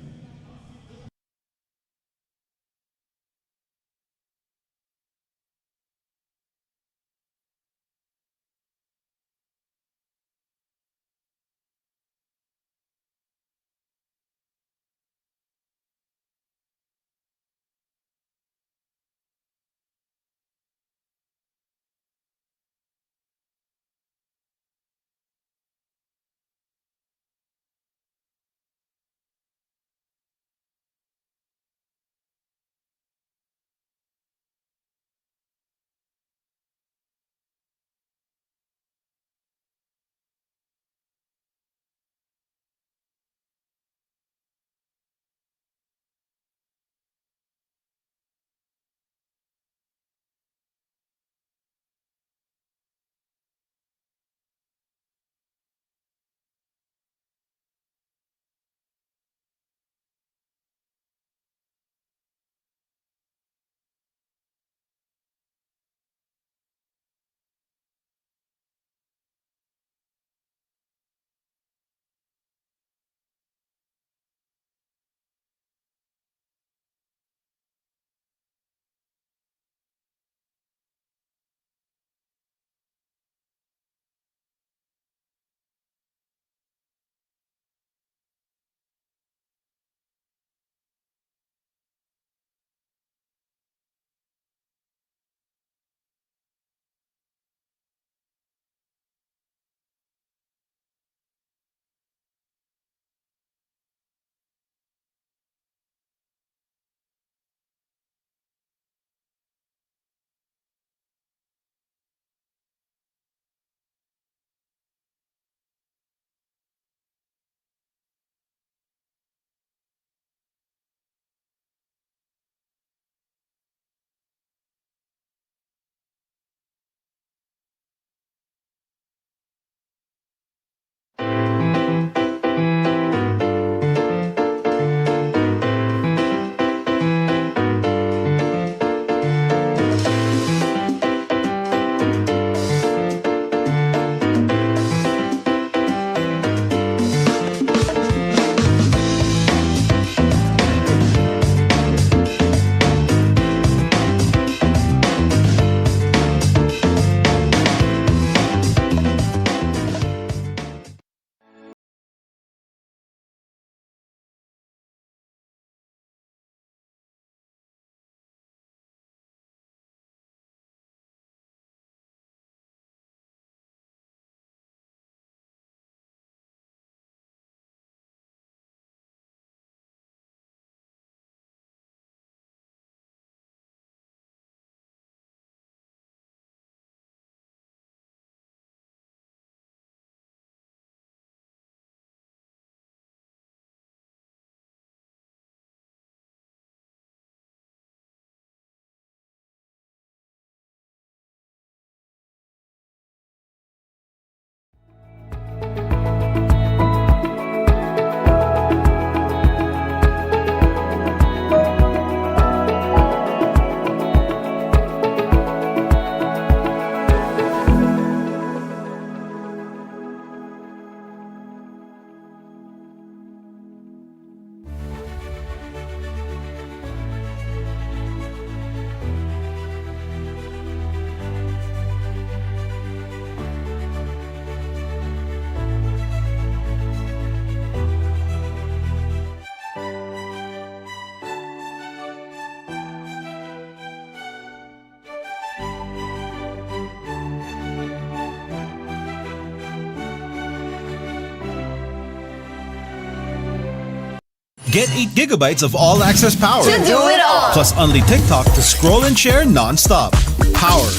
Get 8 gigabytes of all-access power. To do it all. Plus only TikTok to scroll and share non-stop. Power,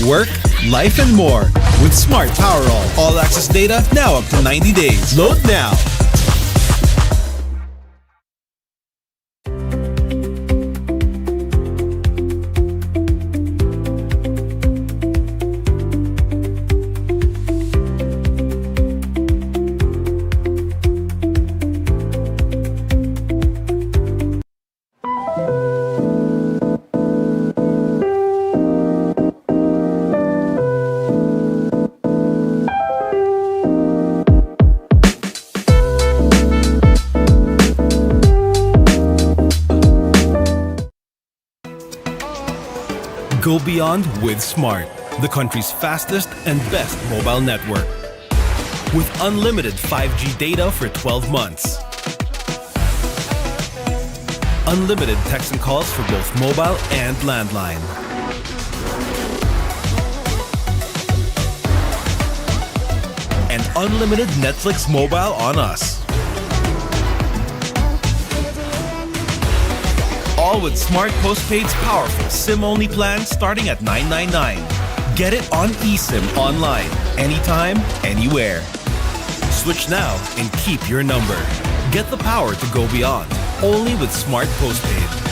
work, life and more with Smart Power All-access data now up to 90 days. Load now. Go beyond with Smart, the country's fastest and best mobile network. With unlimited 5G data for 12 months. Unlimited text and calls for both mobile and landline. And unlimited Netflix mobile on us. All with Smart Postpaid's powerful SIM-only plan starting at $999. Get it on eSIM online, anytime, anywhere. Switch now and keep your number. Get the power to go beyond, only with Smart Postpaid.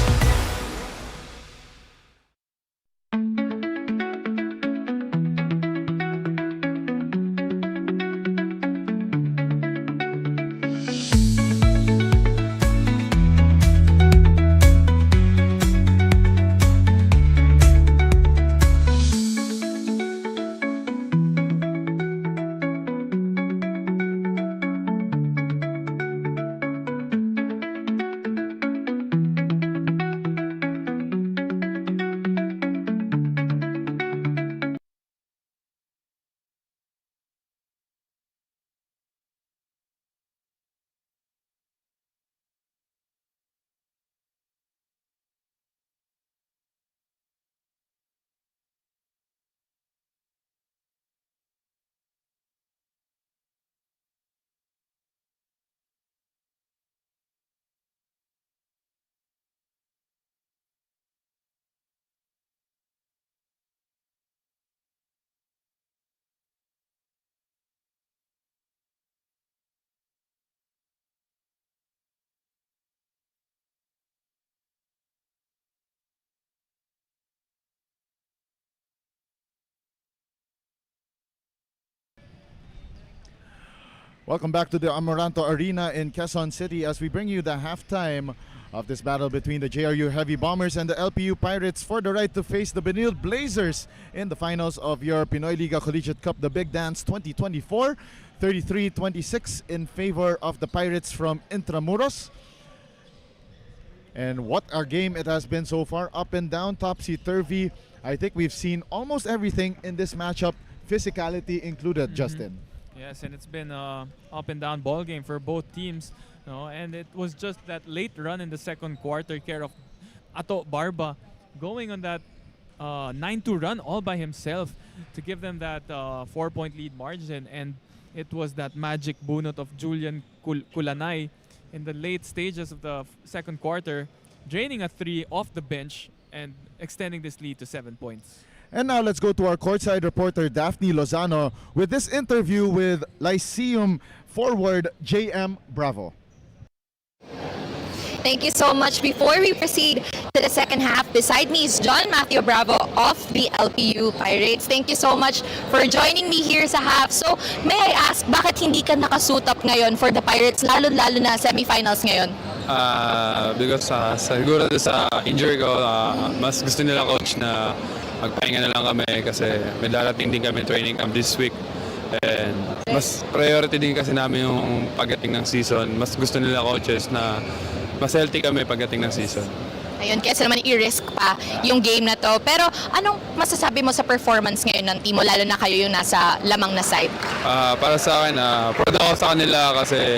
Welcome back to the Amoranto Arena in Quezon City as we bring you the halftime of this battle between the JRU Heavy Bombers and the LPU Pirates for the right to face the Benil Blazers in the finals of your Pinoy Liga Collegiate Cup, the Big Dance 2024. 33-26 in favor of the Pirates from Intramuros. And what a game it has been so far, up and down, topsy-turvy. I think we've seen almost everything in this matchup, physicality included, Justin. Yes, and it's been a up and down ball game for both teams. And it was just that late run in the second quarter care of Ato Barba going on that 9-2 run all by himself to give them that 4-point lead margin. And it was that magic bunot of Julian Kulanay in the late stages of the second quarter, draining a 3 off the bench and extending this lead to 7 points. And now let's go to our courtside reporter Daphne Lozano with this interview with Lyceum forward J.M. Bravo. Thank you so much. Before we proceed to the second half, beside me is John Matthew Bravo of the LPU Pirates. Thank you so much for joining me here sa half. So, may I ask, bakit hindi ka nakasuit up ngayon for the Pirates, lalo-lalo na semifinals ngayon? Because siguro sa injury ko, mas gusto nila coach na magpahinga na lang kami kasi may darating din kami training camp this week. And mas priority din kasi namin yung pagdating ng season. Mas gusto nila coaches na mas healthy kami pagdating ng season. Ayun, kesa naman i-risk pa yung game na to. Pero anong masasabi mo sa performance ngayon ng team mo, lalo na kayo yung nasa lamang na side? Para sa akin, proud ako sa kanila kasi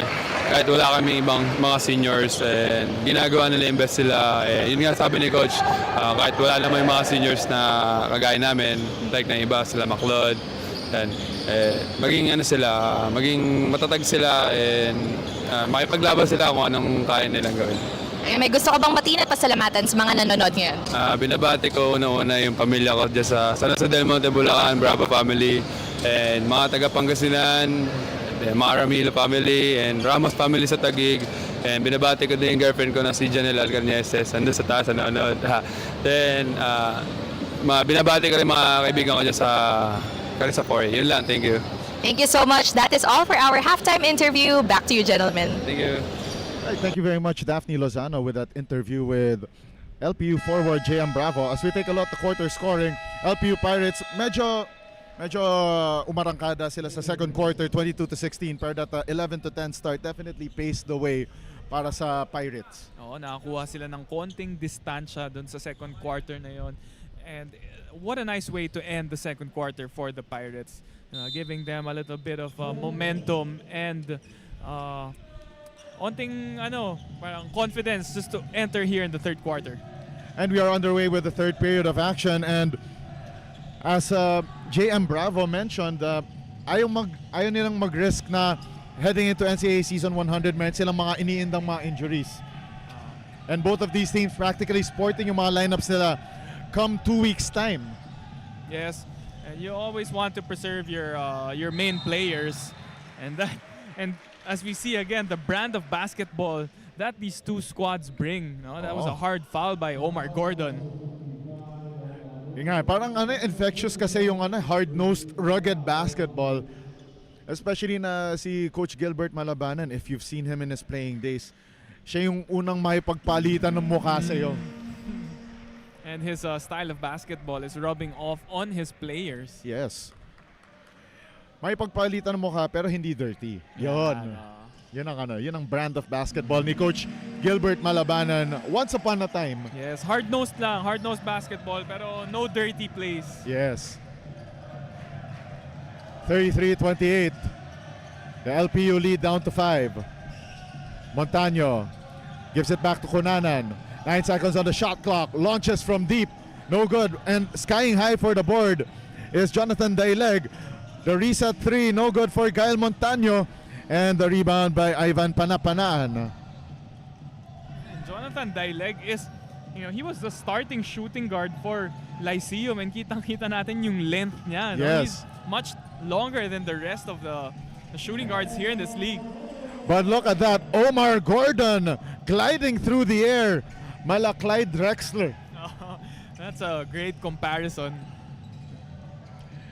kahit wala kami ibang mga seniors, and ginagawa nila yung best sila. Yun nga sabi ni coach, kahit wala naman yung mga seniors na kagaya namin, like na iba sila McLeod, and maging ano sila, maging matatag sila, and makipaglaban sila kung anong kaya nilang gawin. May gusto ka bang batiin at pasalamatan sa mga nanonood ngayon? Binabati ko una-una yung pamilya ko dyan sa San Jose del Monte, Bulacan, Bravo family, and mga taga Pangasinan, mga Ramilo family, and Ramos family sa Taguig. And binabati ko din yung girlfriend ko na si Janelle Algarnieses, andun sa taas, nanonood. Then, binabati ko rin mga kaibigan ko dyan sa Carissa Foy. Yun lang, thank you. Thank you so much. That is all for our halftime interview. Back to you, gentlemen. Thank you. Right, thank you very much, Daphne Lozano, with that interview with LPU forward JM Bravo. As we take a look at the quarter scoring, LPU Pirates medyo umarangkada sila sa second quarter, 22-16, pero that 11-10 start definitely paced the way para sa Pirates. Oo, nakakuha sila ng konting distansya dun sa second quarter na yon. And what a nice way to end the second quarter for the Pirates. Giving them a little bit of momentum and onting parang confidence just to enter here in the third quarter. And we are underway with the third period of action, and as JM Bravo mentioned, ayaw nilang mag-risk na heading into NCAA Season 100, meron silang mga iniindang mga injuries. And both of these teams practically sporting yung mga lineups nila come 2 weeks' time. Yes, and you always want to preserve your main players, and as we see again, the brand of basketball that these two squads bring. No? That was a hard foul by Omar Gordon. Yung nga, parang infectious kasi yung hard-nosed, rugged basketball. Especially na si Coach Gilbert Malabanan, if you've seen him in his playing days, siya yung unang may pagpalitan ng mukha sa'yo. And his style of basketball is rubbing off on his players. Yes. May pagpalitan ng mukha pero hindi dirty. Yun. Yun ang brand of basketball ni Coach Gilbert Malabanan once upon a time. Yes, hard-nosed lang, hard-nosed basketball pero no dirty plays. Yes. 33-28. The LPU lead down to 5. Montaño gives it back to Cunanan. 9 seconds on the shot clock. Launches from deep. No good. And skying high for the board is Jonathan Daileg. The reset 3, no good for Gael Montaño. And the rebound by Ivan Panapanaan. And Jonathan Daileg is, he was the starting shooting guard for Lyceum, and kitang-kita natin yung length niya. No? Yes. He's much longer than the rest of the shooting guards here in this league. But look at that. Omar Gordon gliding through the air. Mala Clyde Drexler. That's a great comparison.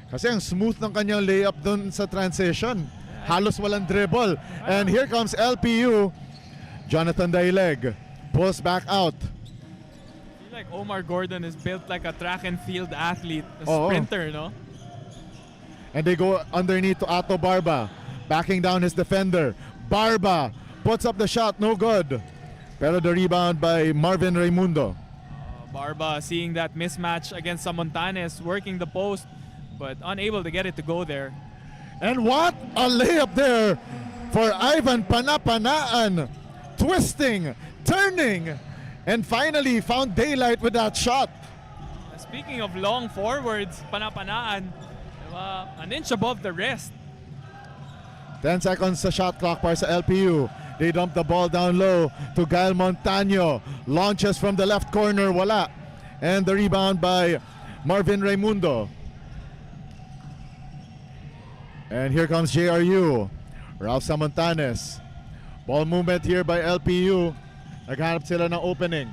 Kasi ang smooth ng kanyang layup dun sa transition. Halos walang dribble. And here comes LPU. Jonathan Daileg pulls back out. I feel like Omar Gordon is built like a track and field athlete, a sprinter, no? And they go underneath to Ato Barba. Backing down his defender. Barba puts up the shot, no good. Pero the rebound by Marvin Raimundo. Barba seeing that mismatch against Samontanes, working the post, but unable to get it to go there. And what a layup there for Ivan Panapanaan. Twisting, turning, and finally found daylight with that shot. Speaking of long forwards, Panapanaan, an inch above the rest. 10 seconds sa shot clock para sa LPU. They dump the ball down low to Gael Montaño. Launches from the left corner, wala. And the rebound by Marvin Raimundo. And here comes JRU. Ralph Samontanes. Ball movement here by LPU. Naghanap sila ng opening.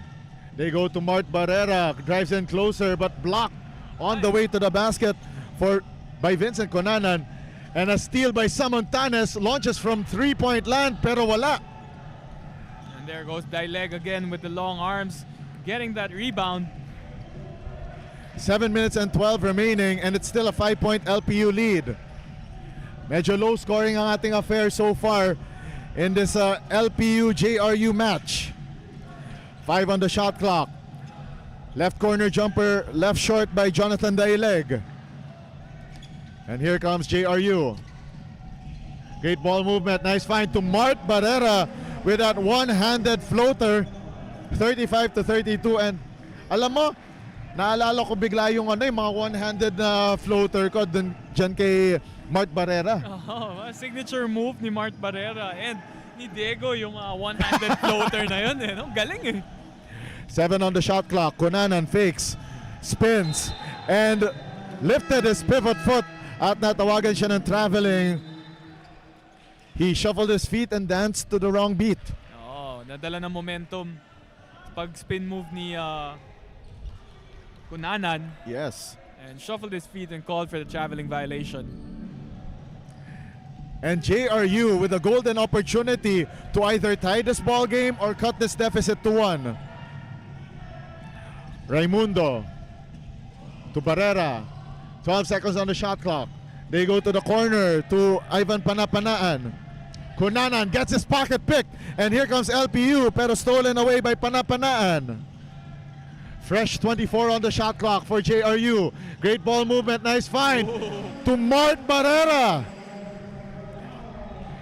They go to Mart Barrera. Drives in closer but blocked on the way to the basket by Vincent Conanan. And a steal by Samontanes. Launches from three-point land pero wala. And there goes Daileg again with the long arms, getting that rebound. 7 minutes and 12 remaining and it's still a 5-point LPU lead. Medyo low scoring ang ating affair so far in this LPU JRU match. 5 on the shot clock. Left corner jumper, left short by Jonathan Daileg. And here comes JRU. Great ball movement. Nice find to Mart Barrera with that one-handed floater. 35-32. And alam mo, naalala ko bigla yung yung mga one-handed na floater ko dyan kay Mart Barrera. A signature move ni Mart Barrera. And ni Diego yung one-handed floater na yun. No? Galing eh. 7 on the shot clock. Cunanan fakes, spins, and lifted his pivot foot at natawagan siya ng traveling. He shuffled his feet and danced to the wrong beat. Nadala ng momentum pag spin move ni Cunanan. Yes. And shuffled his feet and called for the traveling violation. And JRU with a golden opportunity to either tie this ball game or cut this deficit to 1. Raimundo to Barrera. 12 seconds on the shot clock. They go to the corner to Ivan Panapanaan. Cunanan gets his pocket picked, and here comes LPU, pero stolen away by Panapanaan. Fresh 24 on the shot clock for JRU. Great ball movement, nice find to Mart Barrera.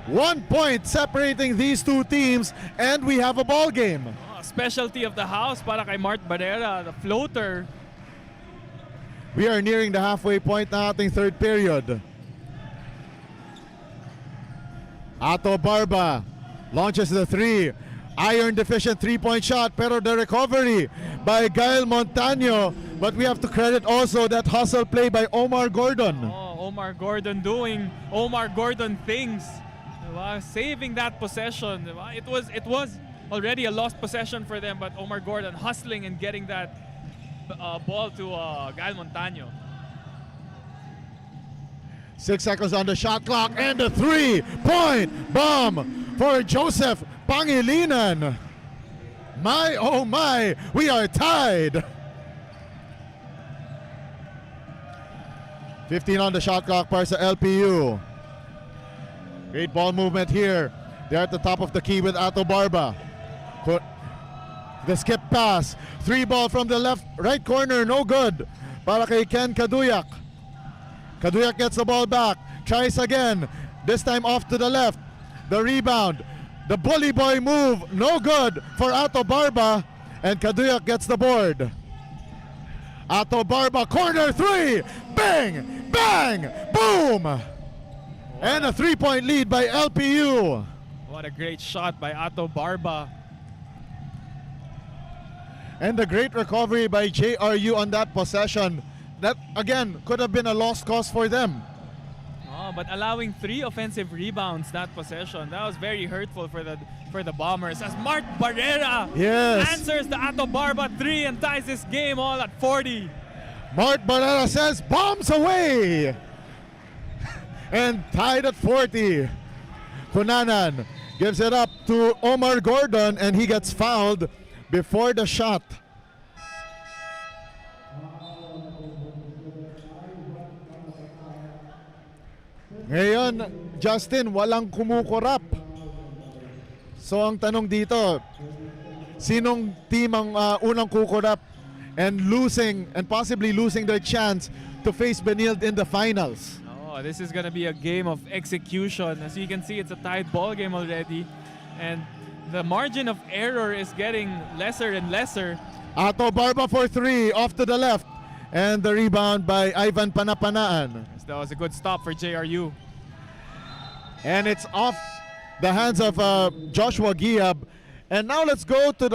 1 point separating these two teams, and we have a ball game. Specialty of the house para kay Mart Barrera, the floater. We are nearing the halfway point na ating third period. Ato Barba launches the 3. Iron deficient 3-point shot, pero the recovery by Gael Montaño. But we have to credit also that hustle play by Omar Gordon. Omar Gordon doing Omar Gordon things. Diba? Saving that possession. Diba? It was already a lost possession for them, but Omar Gordon hustling and getting that ball to Gael Montaño. 6 seconds on the shot clock, and a 3-point bomb for Joseph Pangilinan. My, oh my, we are tied. 15 on the shot clock para sa LPU. Great ball movement here. They're at the top of the key with Ato Barba. The skip pass. 3 ball from the right corner, no good. Para kay Ken Kaduyak. Kaduyak gets the ball back, tries again, this time off to the left. The rebound, the bully boy move, no good for Ato Barba, and Kaduyak gets the board. Ato Barba, corner 3, bang, bang, boom! And a 3-point lead by LPU. What a great shot by Ato Barba. And the great recovery by JRU on that possession. That, again, could have been a lost cause for them. But allowing 3 offensive rebounds that possession, that was very hurtful for the Bombers. As Mart Barrera answers the Ato Barba 3 and ties this game all at 40. Mart Barrera says, bombs away! And tied at 40. Cunanan gives it up to Omar Gordon, and he gets fouled before the shot. Ngayon, Justin, walang kumukurap. So ang tanong dito, sinong team ang unang kukurap and possibly losing their chance to face Benilde in the finals? This is going to be a game of execution. As you can see, it's a tied ball game already. And the margin of error is getting lesser and lesser. Ato Barba for 3, off to the left. And the rebound by Ivan Panapanaan. That was a good stop for JRU. And it's off the hands of Joshua Giab. And now let's go to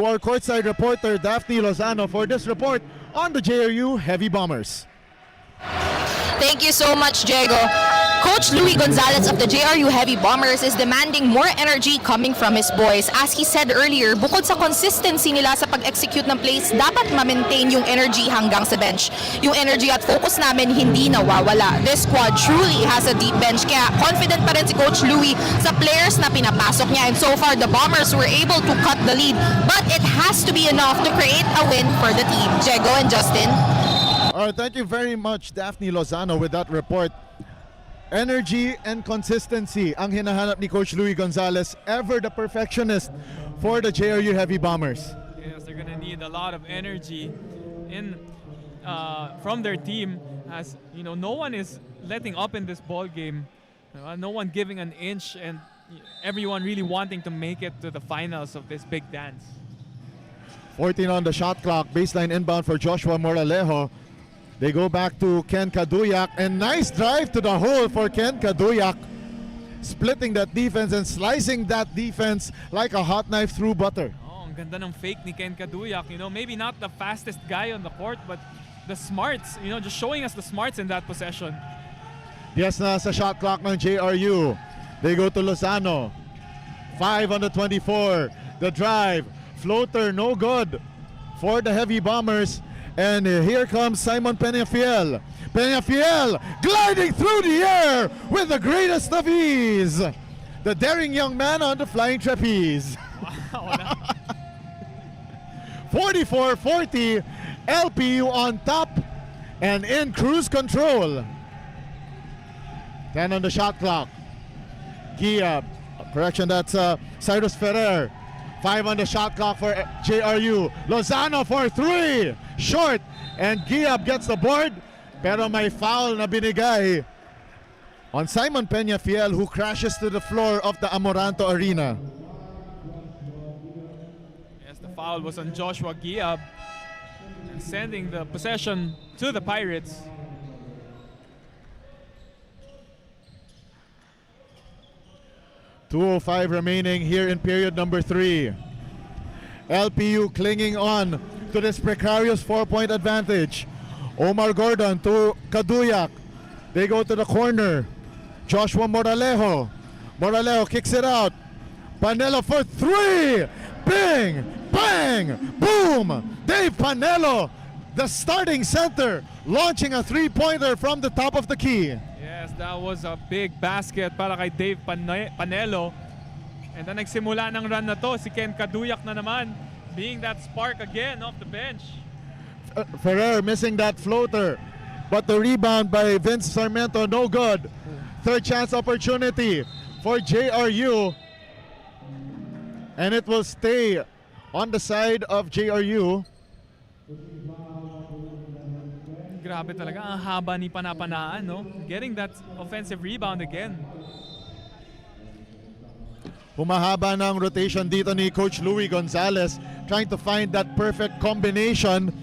our courtside reporter, Daphne Lozano, for this report on the JRU Heavy Bombers. Thank you so much, Diego. Coach Louis Gonzalez of the JRU Heavy Bombers is demanding more energy coming from his boys. As he said earlier, bukod sa consistency nila sa pag-execute ng plays, dapat ma-maintain yung energy hanggang sa bench. Yung energy at focus namin hindi nawawala. This squad truly has a deep bench, kaya confident pa rin si Coach Louis sa players na pinapasok niya. And so far, the Bombers were able to cut the lead, but it has to be enough to create a win for the team. Diego and Justin. All right, thank you very much, Daphne Lozano, with that report. Energy and consistency ang hinahanap ni Coach Louis Gonzalez, ever the perfectionist for the JRU Heavy Bombers. Yes, they're going to need a lot of energy from their team, as you know, no one is letting up in this ball game. No one giving an inch, and everyone really wanting to make it to the finals of this big dance. 14 on the shot clock, baseline inbound for Joshua Moralejo. They go back to Ken Kaduyak, and nice drive to the hole for Ken Kaduyak. splitting that defense and slicing that defense like a hot knife through butter. Oh, ang ganda ng fake ni Ken Kaduyak. You know, maybe not the fastest guy on the court, but the smarts, you know, just showing us the smarts in that possession. Yes na sa shot clock ng JRU. They go to Lozano. 5 on the 24. The drive. Floater, no good for the Heavy Bombers. And here comes Simon Peñafiel. Peñafiel gliding through the air with the greatest of ease. The daring young man on the flying trapeze. 44-40. LPU on top and in cruise control. 10 on the shot clock. Gia, correction, that's Cyrus Ferrer. 5 on the shot clock for JRU. Lozano for 3. Short. And Giab gets the board. Pero may foul na binigay on Simon Peñafiel, who crashes to the floor of the Amoranto Arena. Yes, the foul was on Joshua Giab, sending the possession to the Pirates. .205 remaining here in period number 3. LPU clinging on to this precarious 4-point advantage. Omar Gordon to Kaduyak. They go to the corner. Joshua Moralejo. Moralejo kicks it out. Panelo for 3. Bing! Bang! Boom! Dave Panelo, the starting center, launching a 3-pointer from the top of the key. Yes, that was a big basket para kay Dave Panelo. And then nagsimula ng run na to, si Ken Kaduyak na naman, being that spark again off the bench. Ferrer missing that floater, but the rebound by Vince Sarmiento, no good. Third chance opportunity for JRU, and it will stay on the side of JRU. Grabe talaga, ang haba ni Panapanaan, no? Getting that offensive rebound again. Humahaba ng rotation dito ni Coach Louie Gonzalez, trying to find that perfect combination.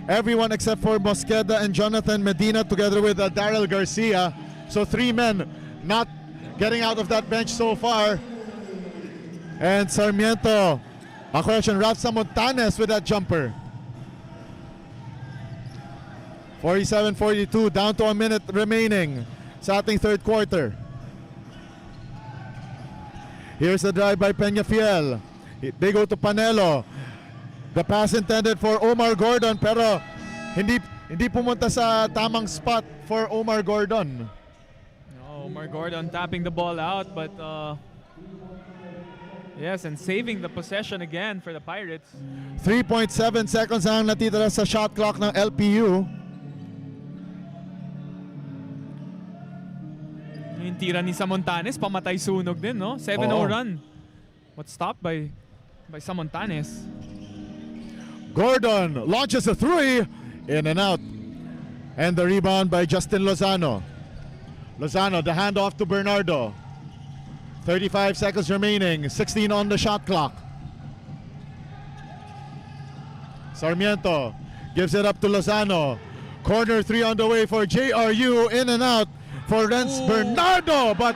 Everyone except for Mosqueda and Jonathan Medina together with Daryl Garcia. So 3 men not getting out of that bench so far. And Sarmiento, Ralph Samontanes with that jumper. 47-42, down to a minute remaining sa ating third quarter. Here's the drive by Peñafiel. They go to Panelo. The pass intended for Omar Gordon, pero hindi pumunta sa tamang spot for Omar Gordon. Oh, Omar Gordon tapping the ball out, but yes, and saving the possession again for the Pirates. 3.7 seconds ang natitira sa shot clock ng LPU. Yung tira ni Samontanes, pamatay sunog din, no? 7-0 run. But stopped by Samontanes. Gordon launches a 3, in and out. And the rebound by Justin Lozano. Lozano, the handoff to Bernardo. 35 seconds remaining, 16 on the shot clock. Sarmiento gives it up to Lozano. Corner 3 on the way for JRU, in and out for Renz Bernardo, but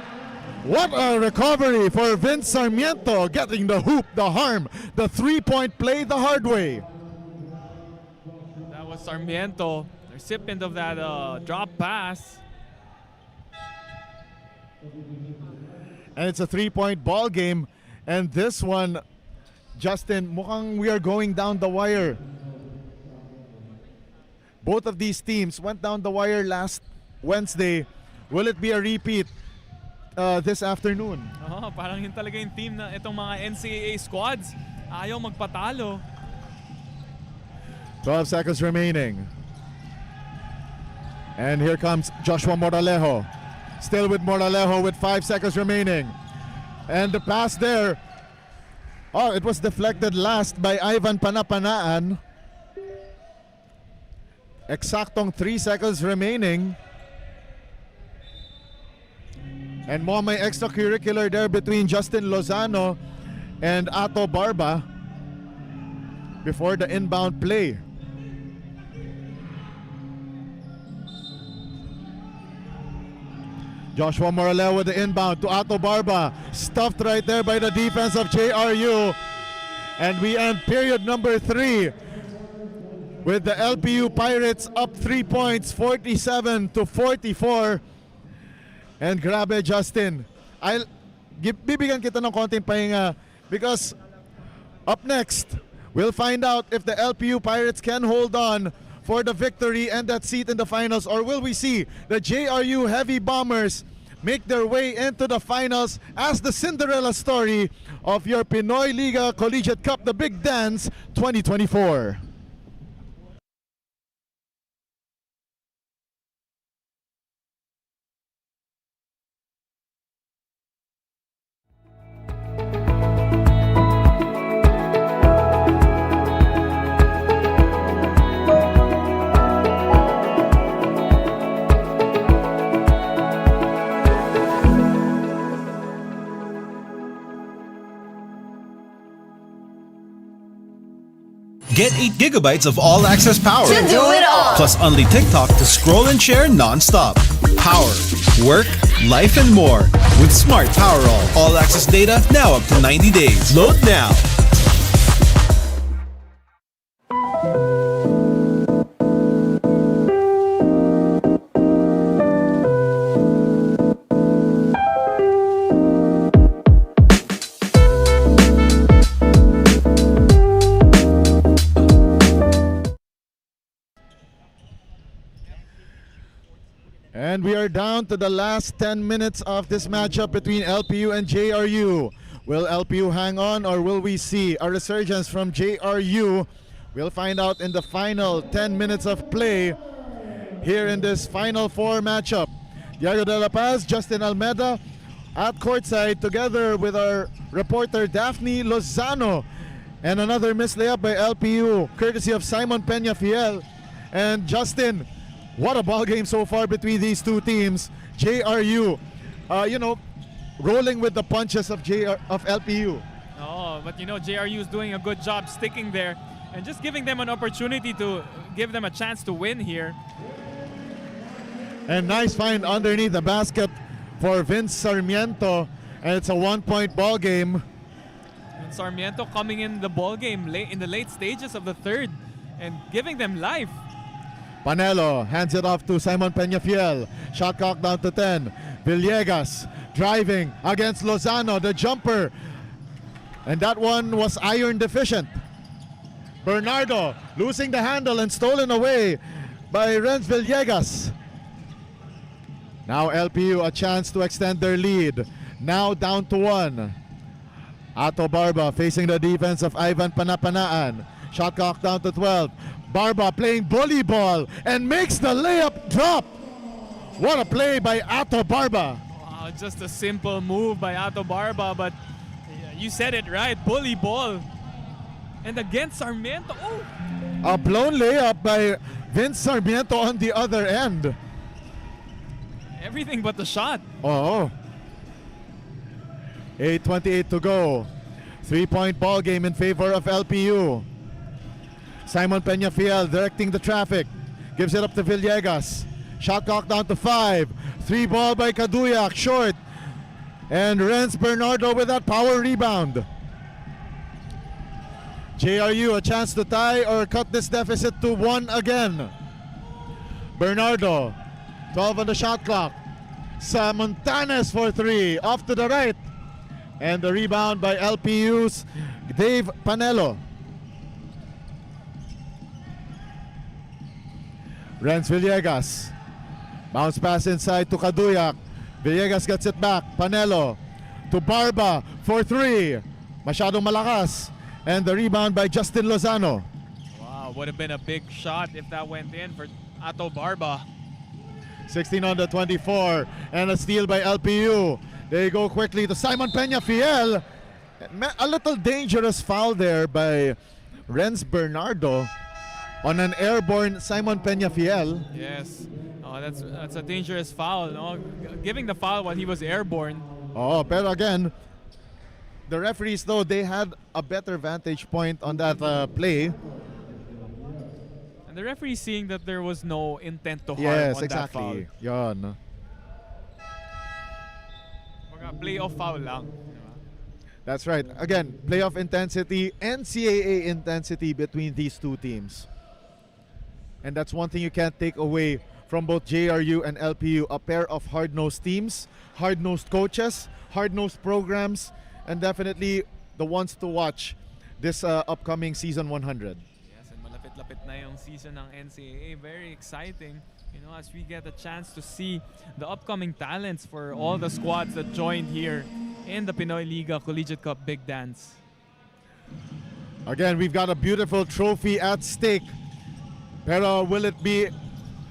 what a recovery for Vince Sarmiento, getting the hoop, the harm, the 3-point play the hard way. That was Sarmiento, the recipient of that drop pass. And it's a 3-point ball game, and this one, Justin, mukhang we are going down the wire. Both of these teams went down the wire last Wednesday. Will it be a repeat this afternoon? Oh, parang yun talaga yung team na itong mga NCAA squads. Ayaw magpatalo. 12 seconds remaining. And here comes Joshua Moralejo. Still with Moralejo with 5 seconds remaining. And the pass there. Oh, it was deflected last by Ivan Panapanaan. Eksaktong 3 seconds remaining. And mo may extracurricular there between Justin Lozano and Ato Barba before the inbound play. Joshua Morales with the inbound to Ato Barba. Stuffed right there by the defense of JRU. And we end period number 3 with the LPU Pirates up 3 points, 47-44. And grabe, Justin. Bibigyan kita ng konting pahinga because up next, we'll find out if the LPU Pirates can hold on for the victory and that seat in the finals, or will we see the JRU Heavy Bombers make their way into the finals as the Cinderella story of your Pinoy Liga Collegiate Cup, the Big Dance 2024. Get 8 gigabytes of all-access power. To do it all. Plus only TikTok to scroll and share non-stop. Power, work, life, and more. With Smart Power all-access data now up to 90 days. Load now. And we are down to the last 10 minutes of this matchup between LPU and JRU. Will LPU hang on, or will we see a resurgence from JRU? We'll find out in the final 10 minutes of play here in this Final Four matchup. Diego de la Paz, Justin Almeida at courtside together with our reporter Daphne Lozano. And another missed layup by LPU courtesy of Simon Peñafiel. And Justin, what a ball game so far between these two teams. JRU, rolling with the punches of LPU. Oh, but JRU is doing a good job sticking there and just giving them an opportunity to give them a chance to win here. And nice find underneath the basket for Vince Sarmiento. And it's a 1-point ball game. And Sarmiento coming in the ball game in the late stages of the third and giving them life. Panelo hands it off to Simon Peñafiel. Shot clock down to 10. Villegas driving against Lozano, the jumper. And that one was iron deficient. Bernardo losing the handle and stolen away by Renz Villegas. Now LPU a chance to extend their lead. Now down to 1. Ato Barba facing the defense of Ivan Panapanaan. Shot clock down to 12. Barba playing bully ball and makes the layup drop. What a play by Ato Barba. Wow, just a simple move by Ato Barba, but you said it right, bully ball. And against Sarmiento, A blown layup by Vince Sarmiento on the other end. everything but the shot. 8:28 to go. 3-point ball game in favor of LPU. Simon Peñafiel directing the traffic. Gives it up to Villegas. Shot clock down to 5. 3 ball by Kaduyak, short. And Renz Bernardo with that power rebound. JRU a chance to tie or cut this deficit to 1 again. Bernardo, 12 on the shot clock. Montanes for 3, off to the right. And the rebound by LPU's Dave Panelo. Renz Villegas. Bounce pass inside to Kaduyak. Villegas gets it back. Panelo to Barba for 3. Masyadong malakas. And the rebound by Justin Lozano. Wow, would have been a big shot if that went in for Ato Barba. 16 on the 24. And a steal by LPU. They go quickly to Simon Peñafiel. A little dangerous foul there by Renz Bernardo on an airborne Simon Peñafiel. Yes. Oh, that's a dangerous foul. No? Giving the foul while he was airborne. But again, the referees though, they had a better vantage point on that play. And the referee seeing that there was no intent to harm Yes, on exactly. that foul. Yon. Playoff foul lang. Diba? That's right. Again, playoff intensity, NCAA intensity between these two teams. And that's one thing you can't take away from both JRU and LPU. A pair of hard-nosed teams, hard-nosed coaches, hard-nosed programs, and definitely the ones to watch this upcoming season 100. Yes, and malapit-lapit na yung season ng NCAA. Very exciting, you know, as we get a chance to see the upcoming talents for all the squads that joined here in the Pinoy Liga Collegiate Cup Big Dance. Again, we've got a beautiful trophy at stake. Pero will it be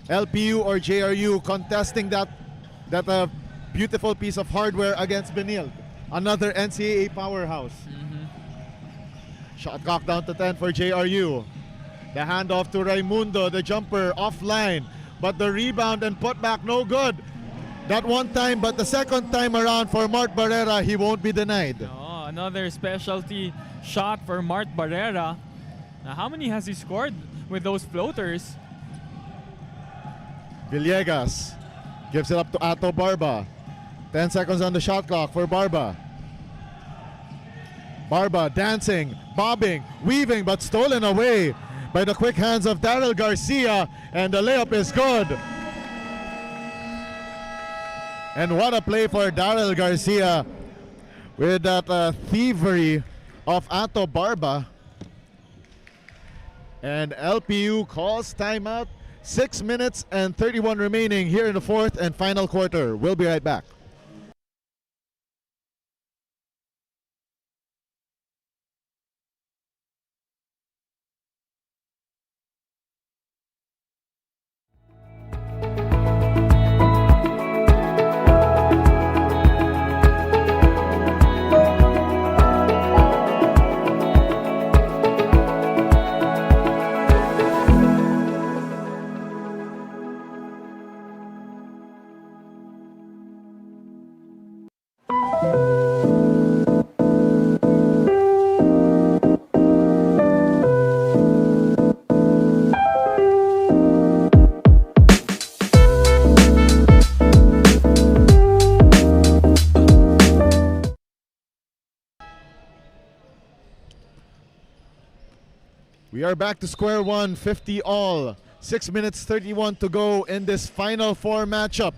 LPU or JRU contesting that beautiful piece of hardware against Benilde, another NCAA powerhouse? Shot clock down to 10 for JRU. The handoff to Raimundo, the jumper offline, but the rebound and putback no good. That one time, but the second time around for Mart Barrera, he won't be denied. Oh, another specialty shot for Mart Barrera. Now, how many has he scored with those floaters? Villegas gives it up to Ato Barba. 10 seconds on the shot clock for Barba. Barba dancing, bobbing, weaving, but stolen away by the quick hands of Daryl Garcia, and the layup is good. And what a play for Daryl Garcia with that thievery of Ato Barba. And LPU calls timeout. 6 minutes and 31 remaining here in the fourth and final quarter. We'll be right back. We are back to square one, 50 all. 6 minutes 31 to go in this final four matchup.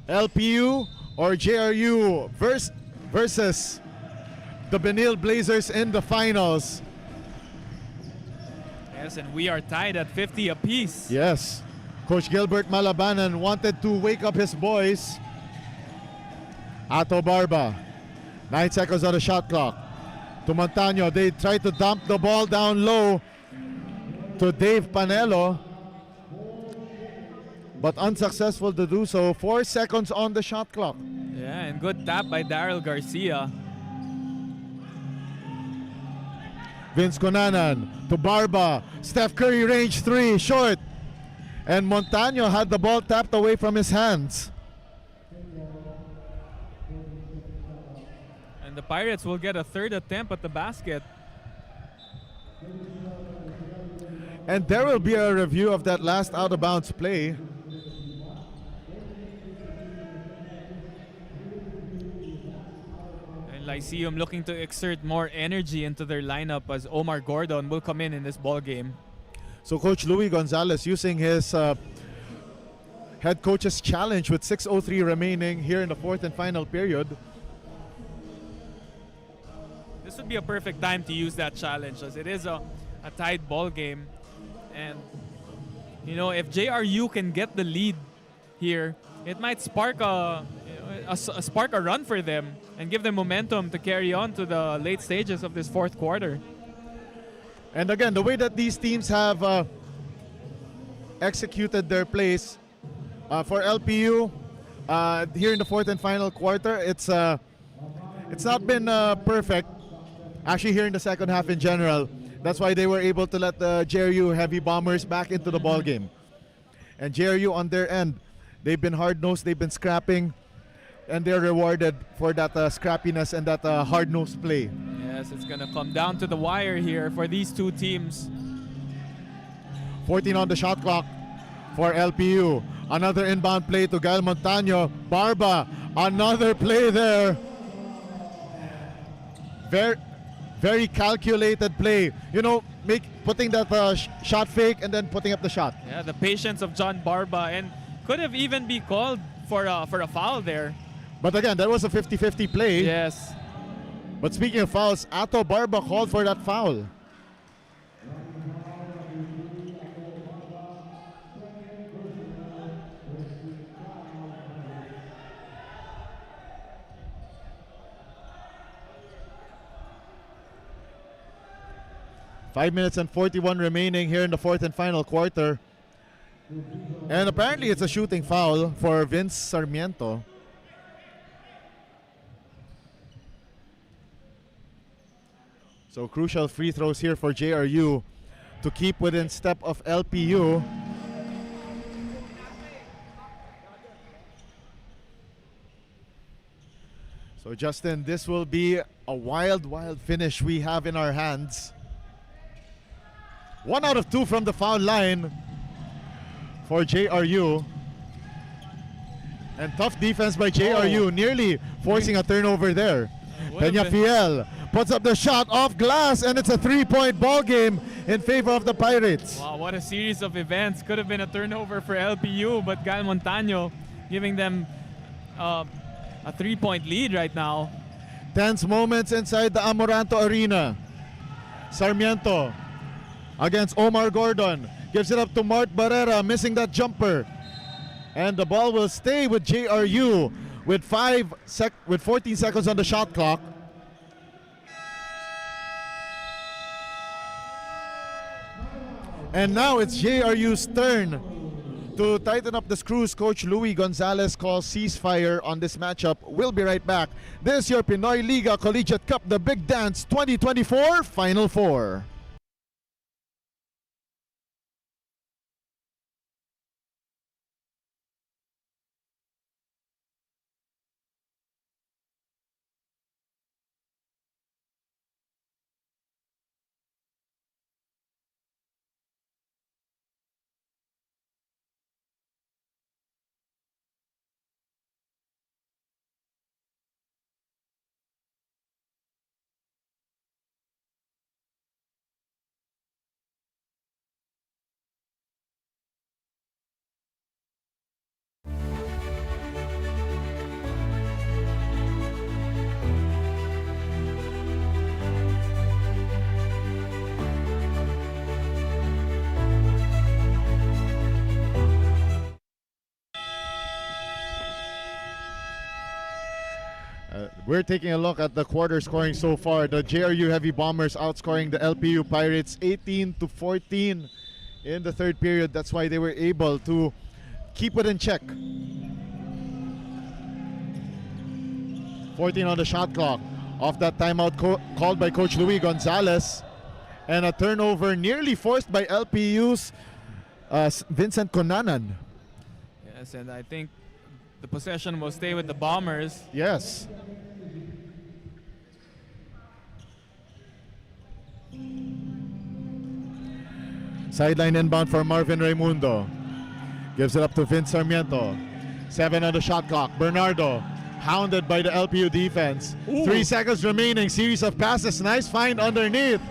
LPU or JRU versus the Benilde Blazers in the finals. Yes, and we are tied at 50 apiece. Yes, Coach Gilbert Malabanan wanted to wake up his boys. Ato Barba, 9 seconds on the shot clock. To Montaño, they try to dump the ball down low to Dave Panelo, but unsuccessful to do so. 4 seconds on the shot clock. Yeah, and good tap by Daryl Garcia. Vince Conanan to Barba. Steph Curry range 3, short. And Montaño had the ball tapped away from his hands. And the Pirates will get a third attempt at the basket. And there will be a review of that last out-of-bounds play. And Lyceum looking to exert more energy into their lineup as Omar Gordon will come in this ball game. So Coach Louis Gonzalez using his head coach's challenge with 6:03 remaining here in the fourth and final period. This would be a perfect time to use that challenge as it is a tied ball game. And, you know, if JRU can get the lead here, it might spark spark a run for them and give them momentum to carry on to the late stages of this fourth quarter. And again, the way that these teams have executed their plays for LPU here in the fourth and final quarter, it's not been perfect. Actually, here in the second half in general, that's why they were able to let the JRU Heavy Bombers back into the ball game. And JRU on their end, they've been hard-nosed, they've been scrapping, and they're rewarded for that scrappiness and that hard-nosed play. Yes, it's gonna come down to the wire here for these two teams. 14 on the shot clock for LPU. Another inbound play to Gael Montaño. Barba Another play there. Very, very calculated play. You know, putting that shot fake and then putting up the shot. Yeah, the patience of John Barba, and could have even be called for a foul there. But again, that was a 50-50 play. Yes. But speaking of fouls, Ato Barba called for that foul. Five minutes and 41 remaining here in the fourth and final quarter. And apparently it's a shooting foul for Vince Sarmiento. So crucial free throws here for JRU to keep within step of LPU. So Justin, this will be a wild, wild finish we have in our hands. 1 out of 2 from the foul line for JRU. And tough defense by JRU, nearly forcing a turnover there. Peñafiel puts up the shot off glass, and it's a 3-point ball game in favor of the Pirates. Wow, what a series of events. Could have been a turnover for LPU, but Gael Montaño giving them a 3-point lead right now. Tense moments inside the Amoranto Arena. Sarmiento against Omar Gordon. Gives it up to Mart Barrera, missing that jumper. And the ball will stay with JRU with 14 seconds on the shot clock. And now it's JRU's turn to tighten up the screws. Coach Louis Gonzalez calls ceasefire on this matchup. We'll be right back. This is your Pinoy Liga Collegiate Cup, the Big Dance 2024 Final Four. We're taking a look at the quarter scoring so far. The JRU Heavy Bombers outscoring the LPU Pirates 18-14 in the third period. That's why they were able to keep it in check. 14 on the shot clock. Off that timeout called by Coach Louis Gonzalez. And a turnover nearly forced by LPU's Vincent Conanan. Yes, and I think the possession will stay with the Bombers. Yes. Sideline inbound for Marvin Raimundo. Gives it up to Vince Sarmiento. 7 on the shot clock. Bernardo hounded by the LPU defense. Ooh. 3 seconds remaining. Series of passes. Nice find underneath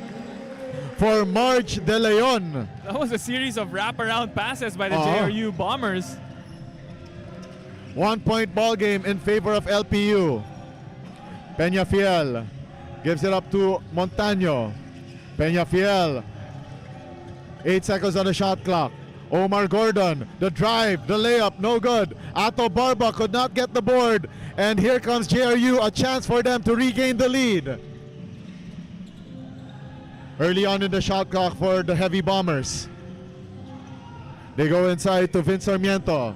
for Marge De Leon. That was a series of wraparound passes by the JRU Bombers. 1 point ball game in favor of LPU. Peñafiel gives it up to Montaño. Peñafiel. 8 seconds on the shot clock. Omar Gordon, the drive, the layup, no good. Ato Barba could not get the board. And here comes JRU, a chance for them to regain the lead. Early on in the shot clock for the Heavy Bombers. They go inside to Vince Sarmiento.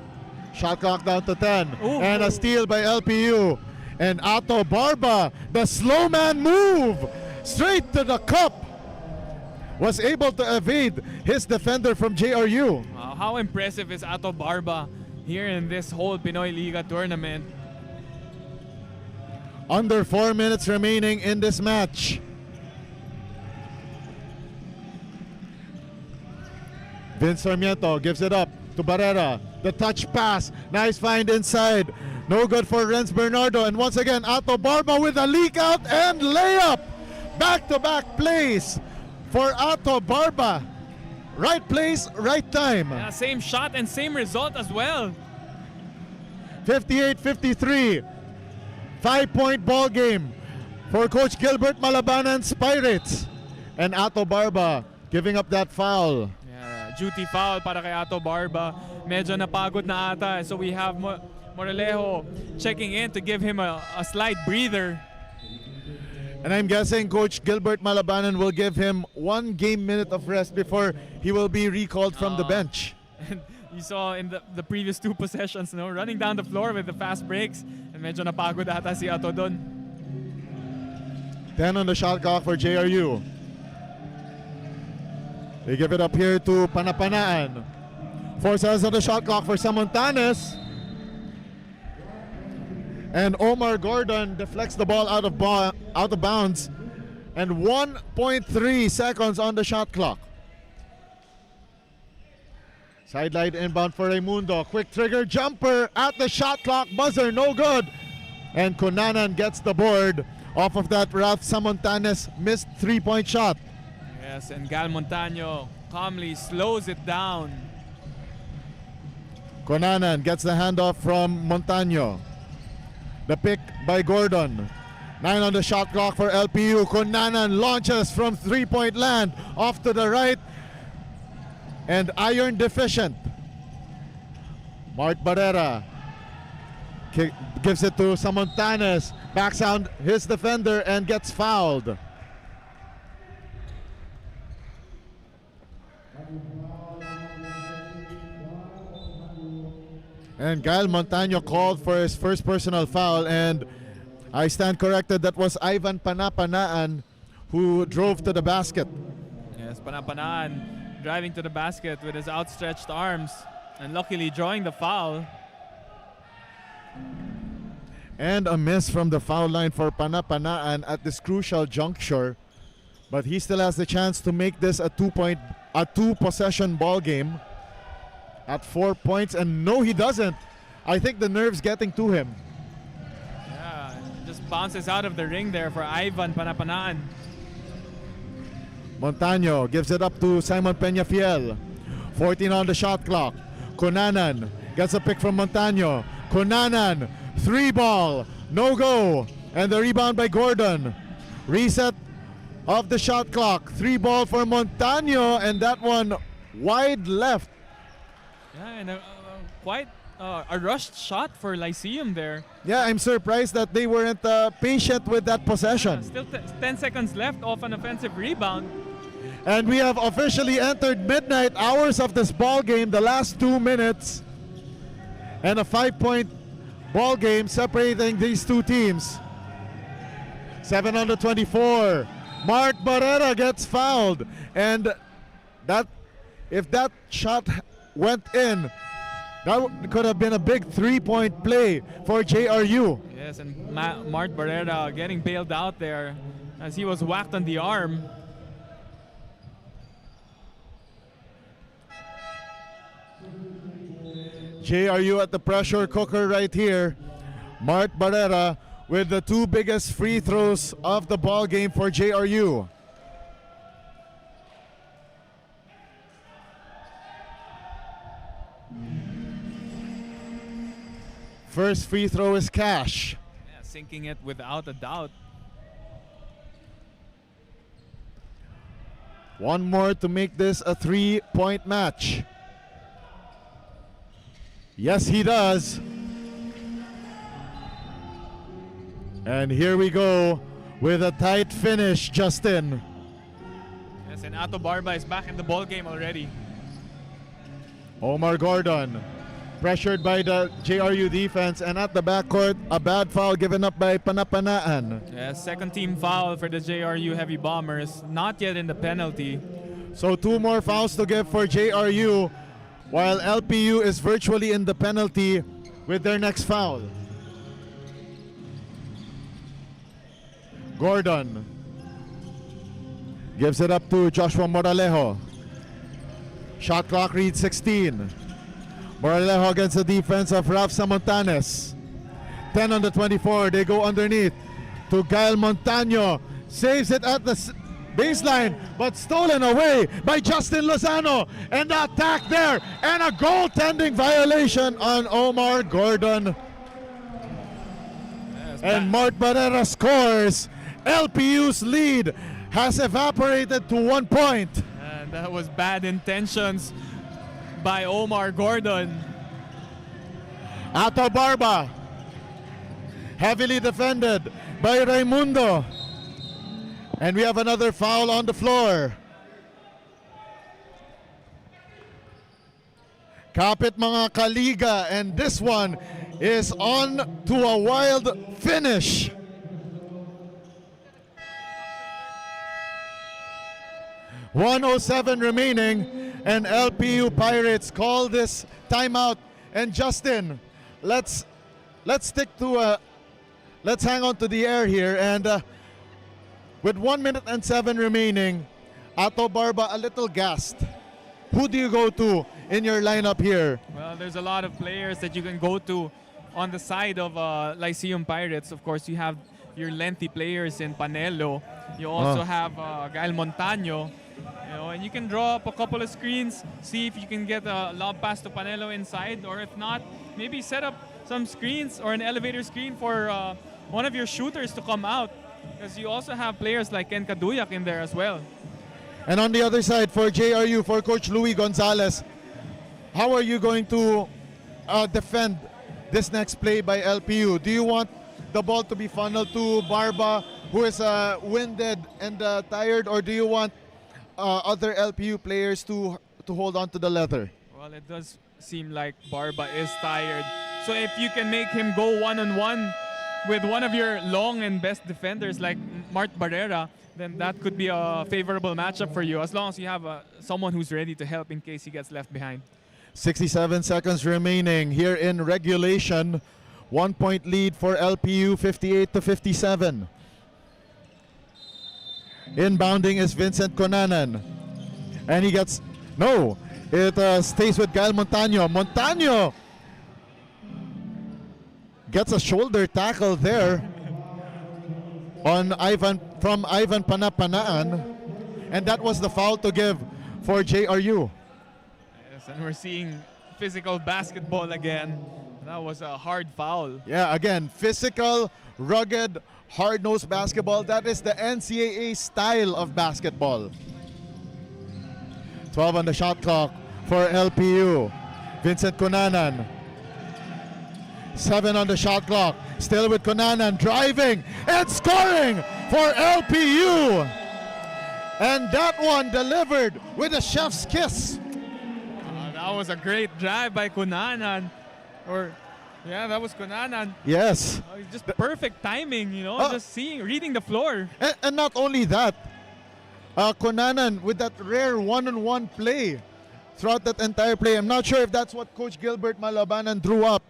Shot clock down to 10. Ooh. And a steal by LPU. And Ato Barba, the slow man move, straight to the cup. Was able to evade his defender from JRU. Wow, how impressive is Ato Barba here in this whole Pinoy Liga tournament. Under 4 minutes remaining in this match. Vince Sarmiento gives it up to Barrera. The touch pass. Nice find inside No good for Renz Bernardo. And once again, Ato Barba with a leak out and layup. Back-to-back plays for Ato Barba. Right place, right time. Yeah, same shot and same result as well. 58-53. 5-point ball game for Coach Gilbert Malabanan's Pirates. And Ato Barba giving up that foul. Yeah, duty foul para kay Ato Barba. Medyo napagod na ata. So we have Moralejo checking in to give him a slight breather. And I'm guessing Coach Gilbert Malabanan will give him 1 game minute of rest before he will be recalled from the bench. And you saw in the previous 2 possessions, no, running down the floor with the fast breaks. And medyo napagod ata si Ato dun. 10 on the shot clock for JRU. They give it up here to Panapanaan. 4 seconds on the shot clock for Samontanes. And Omar Gordon deflects the ball out of bounds. And 1.3 seconds on the shot clock. Sideline inbound for Raimundo. Quick trigger jumper at the shot clock. Buzzer, no good. And Cunanan gets the board off of that Ralph Samontanes missed 3-point shot. Yes, and Gal Montaño calmly slows it down. Cunanan gets the handoff from Montaño. The pick by Gordon. 9 on the shot clock for LPU. Cunanan launches from 3-point land off to the right. And iron deficient. Mart Barrera gives it to Samontanes. Backs out his defender and gets fouled. And Gael Montaño called for his first personal foul, and I stand corrected, that was Ivan Panapanaan who drove to the basket. Yes, Panapanaan driving to the basket with his outstretched arms and luckily drawing the foul. And a miss from the foul line for Panapanaan at this crucial juncture. But he still has the chance to make this a 2-possession ball game at 4 points. And no, he doesn't. I think the nerve's getting to him. Yeah, just bounces out of the ring there for Ivan Panapanaan. Montaño gives it up to Simon Peñafiel. 14 on the shot clock. Cunanan gets a pick from Montaño. Cunanan, 3-ball, no go. And the rebound by Gordon. Reset of the shot clock. 3-ball for Montaño, and that one wide left. Yeah, and quite a rushed shot for Lyceum there. Yeah, I'm surprised that they weren't patient with that possession. Still 10 seconds left off an offensive rebound. And we have officially entered midnight hours of this ball game, the last 2 minutes. And a 5-point ball game separating these two teams. 7 on the 24. Mart Barrera gets fouled. And that, if that shot went in, that could have been a big 3-point play for JRU. Yes, and Mart Barrera getting bailed out there as he was whacked on the arm. JRU at the pressure cooker right here. Mart Barrera with the 2 biggest free throws of the ball game for JRU. First free throw is cash. Yeah, sinking it without a doubt. One more to make this a 3-point match. Yes, he does. And here we go with a tight finish, Justin. Yes, and Ato Barba is back in the ball game already. Omar Gordon pressured by the JRU defense, and at the backcourt, a bad foul given up by Panapanaan. Yes, second team foul for the JRU Heavy Bombers, not yet in the penalty. So 2 more fouls to give for JRU, while LPU is virtually in the penalty with their next foul. Gordon gives it up to Joshua Moralejo. Shot clock reads 16. Moralejo against the defense of Ralph Samontanes. 10 on the 24. They go underneath to Gael Montaño. Saves it at the baseline, but stolen away by Justin Lozano. And the attack there, and a goaltending violation on Omar Gordon. And Mart Barrera scores. LPU's lead has evaporated to 1 point. And that was bad intentions by Omar Gordon. Ato Barba, heavily defended by Raimundo. And we have another foul on the floor. Kapit mga kaliga, and this one is on to a wild finish. .107 remaining, and LPU Pirates call this timeout. And Justin, let's stick to let's hang on to the air here, and with 1 minute and 7 remaining, Ato Barba a little gassed. Who do you go to in your lineup here? Well, there's a lot of players that you can go to on the side of Lyceum Pirates. Of course, you have your lengthy players in Panelo. You also have Gael Montaño. And you can draw up a couple of screens, see if you can get a lob pass to Panelo inside, or if not, maybe set up some screens or an elevator screen for one of your shooters to come out, because you also have players like Ken Kaduyak in there as well. And on the other side, for JRU, for Coach Louis Gonzalez, how are you going to defend this next play by LPU? Do you want the ball to be funneled to Barba, who is winded and tired, or do you want other LPU players to hold on to the leather? Well, it does seem like Barba is tired. So if you can make him go one-on-one with one of your long and best defenders like Mart Barrera, then that could be a favorable matchup for you, as long as you have someone who's ready to help in case he gets left behind. 67 seconds remaining here in regulation. 1 point lead for LPU, 58-57. Inbounding is Vincent Conanan. And he gets, no, it stays with Gael Montaño. Montaño gets a shoulder tackle there on Ivan Panapanaan, and that was the foul to give for JRU. Yes, and we're seeing physical basketball again. That was a hard foul. Yeah, again, physical, rugged, hard-nosed basketball. That is the NCAA style of basketball. 12 on the shot clock for LPU. Vincent Conanan. 7 on the shot clock. Still with Conanan, driving and scoring for LPU. And that one delivered with a chef's kiss. That was a great drive by Conanan. Yeah, that was Conanan. Yes. It's just perfect timing, just reading the floor. And not only that, Conanan with that rare one-on-one play throughout that entire play. I'm not sure if that's what Coach Gilbert Malabanan drew up.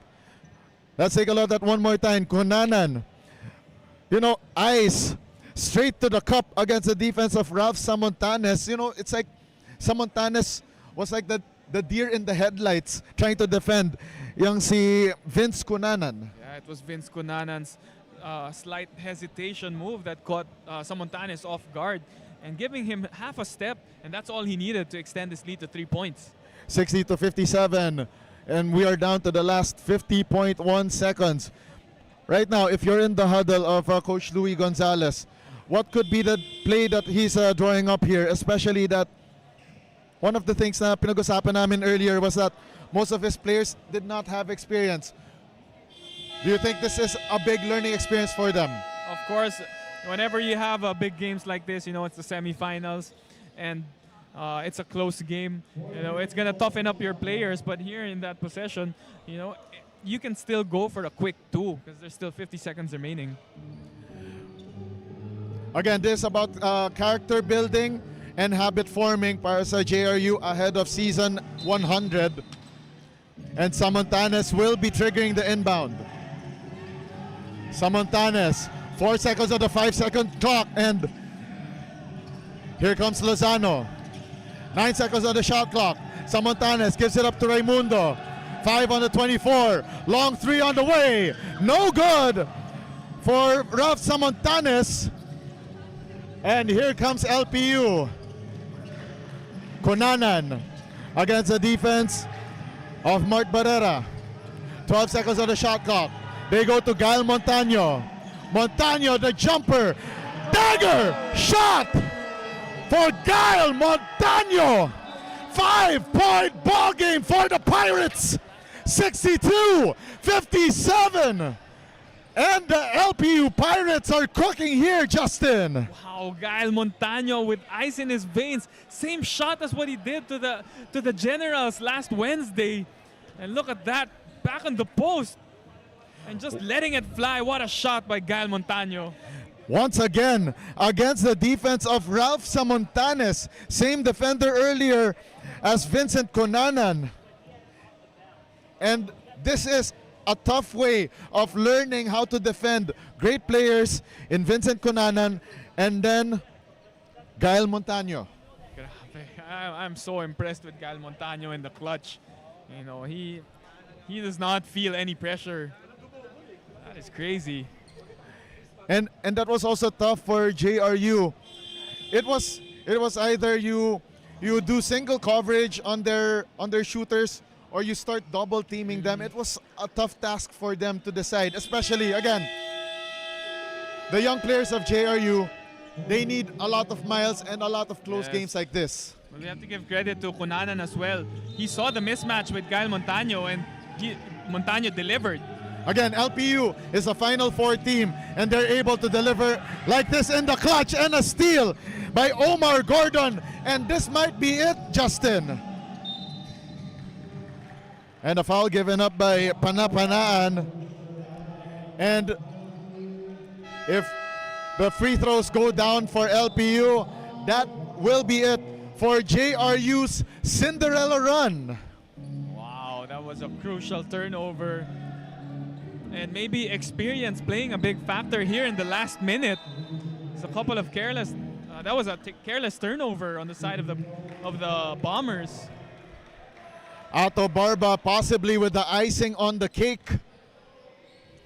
Let's take a look at that one more time. Conanan, eyes straight to the cup against the defense of Ralph Samontanes. It's like Samontanes was like the deer in the headlights trying to defend yung si Vince Conanan. Yeah, it was Vince Conanan's slight hesitation move that caught Samontanes off guard and giving him half a step, and that's all he needed to extend his lead to 3 points. 60-57, and we are down to the last 50.1 seconds. Right now, if you're in the huddle of Coach Louis Gonzalez, what could be the play that he's drawing up here, especially that one of the things na pinag-usapan namin earlier was that most of his players did not have experience. Do you think this is a big learning experience for them? Of course, whenever you have big games like this, it's the semifinals, and it's a close game. It's gonna toughen up your players. But here in that possession, you can still go for a quick 2 because there's still 50 seconds remaining. Again, this is about character building and habit forming para sa JRU ahead of season 100. And Samontanes will be triggering the inbound. Samontanes, 4 seconds on the 5-second clock, and here comes Lozano. 9 seconds on the shot clock. Samontanes gives it up to Raimundo. 5 on the 24. Long 3 on the way. No good for Ralph Samontanes. And here comes LPU. Conanan against the defense of Mart Barrera. 12 seconds on the shot clock. They go to Gael Montaño. Montaño, the jumper. Dagger shot for Gael Montaño. 5-point ball game for the Pirates. 62-57. And the LPU Pirates are cooking here, Justin. Wow, Gael Montaño with ice in his veins. Same shot as what he did to the Generals last Wednesday. And look at that, back on the post. And just letting it fly. What a shot by Gael Montaño. Once again, against the defense of Ralph Samontanes. Same defender earlier as Vincent Conanan. And this is a tough way of learning how to defend great players in Vincent Conanan and then Gael Montaño. I'm so impressed with Gael Montaño in the clutch. You know, he does not feel any pressure. That is crazy. And that was also tough for JRU. It was either you do single coverage on their shooters or you start double teaming them. It was a tough task for them to decide, especially again the young players of JRU. They need a lot of miles and a lot of close games like this. Well, we have to give credit to Conanan as well. He saw the mismatch with Gael Montaño and Montaño delivered. Again, LPU is a Final Four team and they're able to deliver like this in the clutch, and a steal by Omar Gordon. And this might be it, Justin. And a foul given up by Panapanaan. And if the free throws go down for LPU, that will be it for JRU's Cinderella run. Wow, that was a crucial turnover. And maybe experience playing a big factor here in the last minute. It's a couple of careless. That was a careless turnover on the side of the Bombers. Ato Barba possibly with the icing on the cake.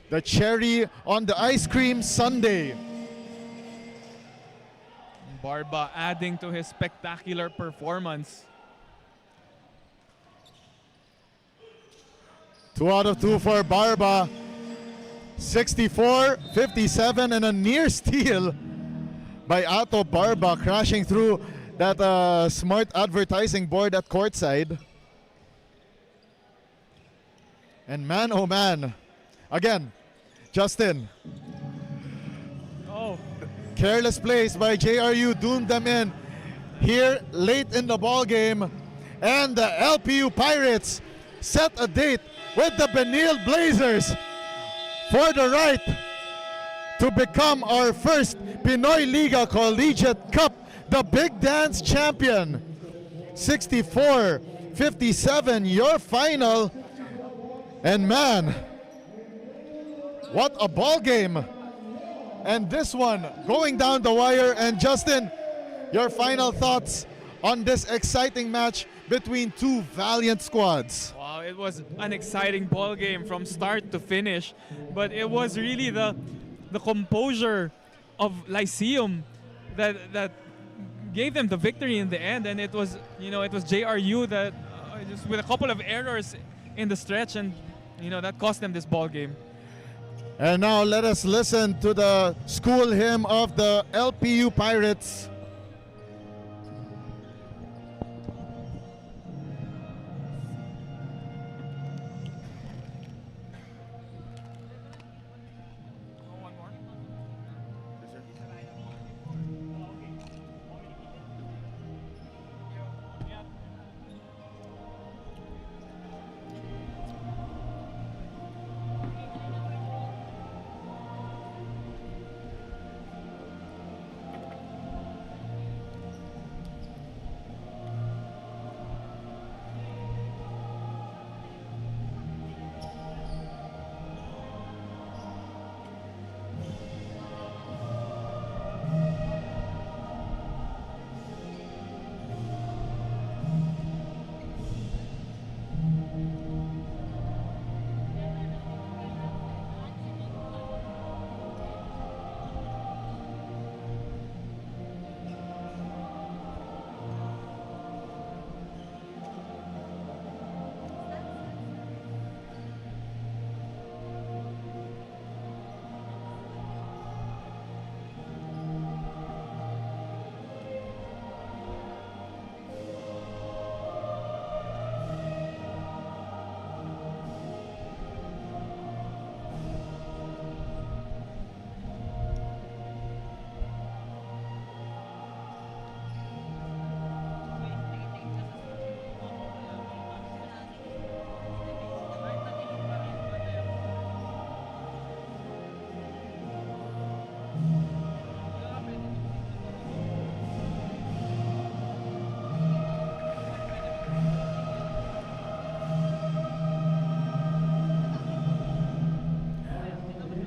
The cherry on the ice cream sundae. Barba adding to his spectacular performance. 2 out of 2 for Barba. 64-57 and a near steal by Ato Barba, crashing through that smart advertising board at courtside. And man, oh man, again, Justin. Oh, Careless plays by JRU doomed them in here late in the ball game. And the LPU Pirates set a date with the Benil Blazers for the right to become our first Pinoy Liga Collegiate Cup, the Big Dance champion. 64-57, your final. And man, what a ball game. And this one going down the wire. And Justin, your final thoughts on this exciting match between two valiant squads. wow, it was an exciting ball game from start to finish. But it was really the composure of Lyceum that gave them the victory in the end. And it was, it was JRU that just with a couple of errors in the stretch, and that cost them this ball game. And now let us listen to the school hymn of the LPU Pirates.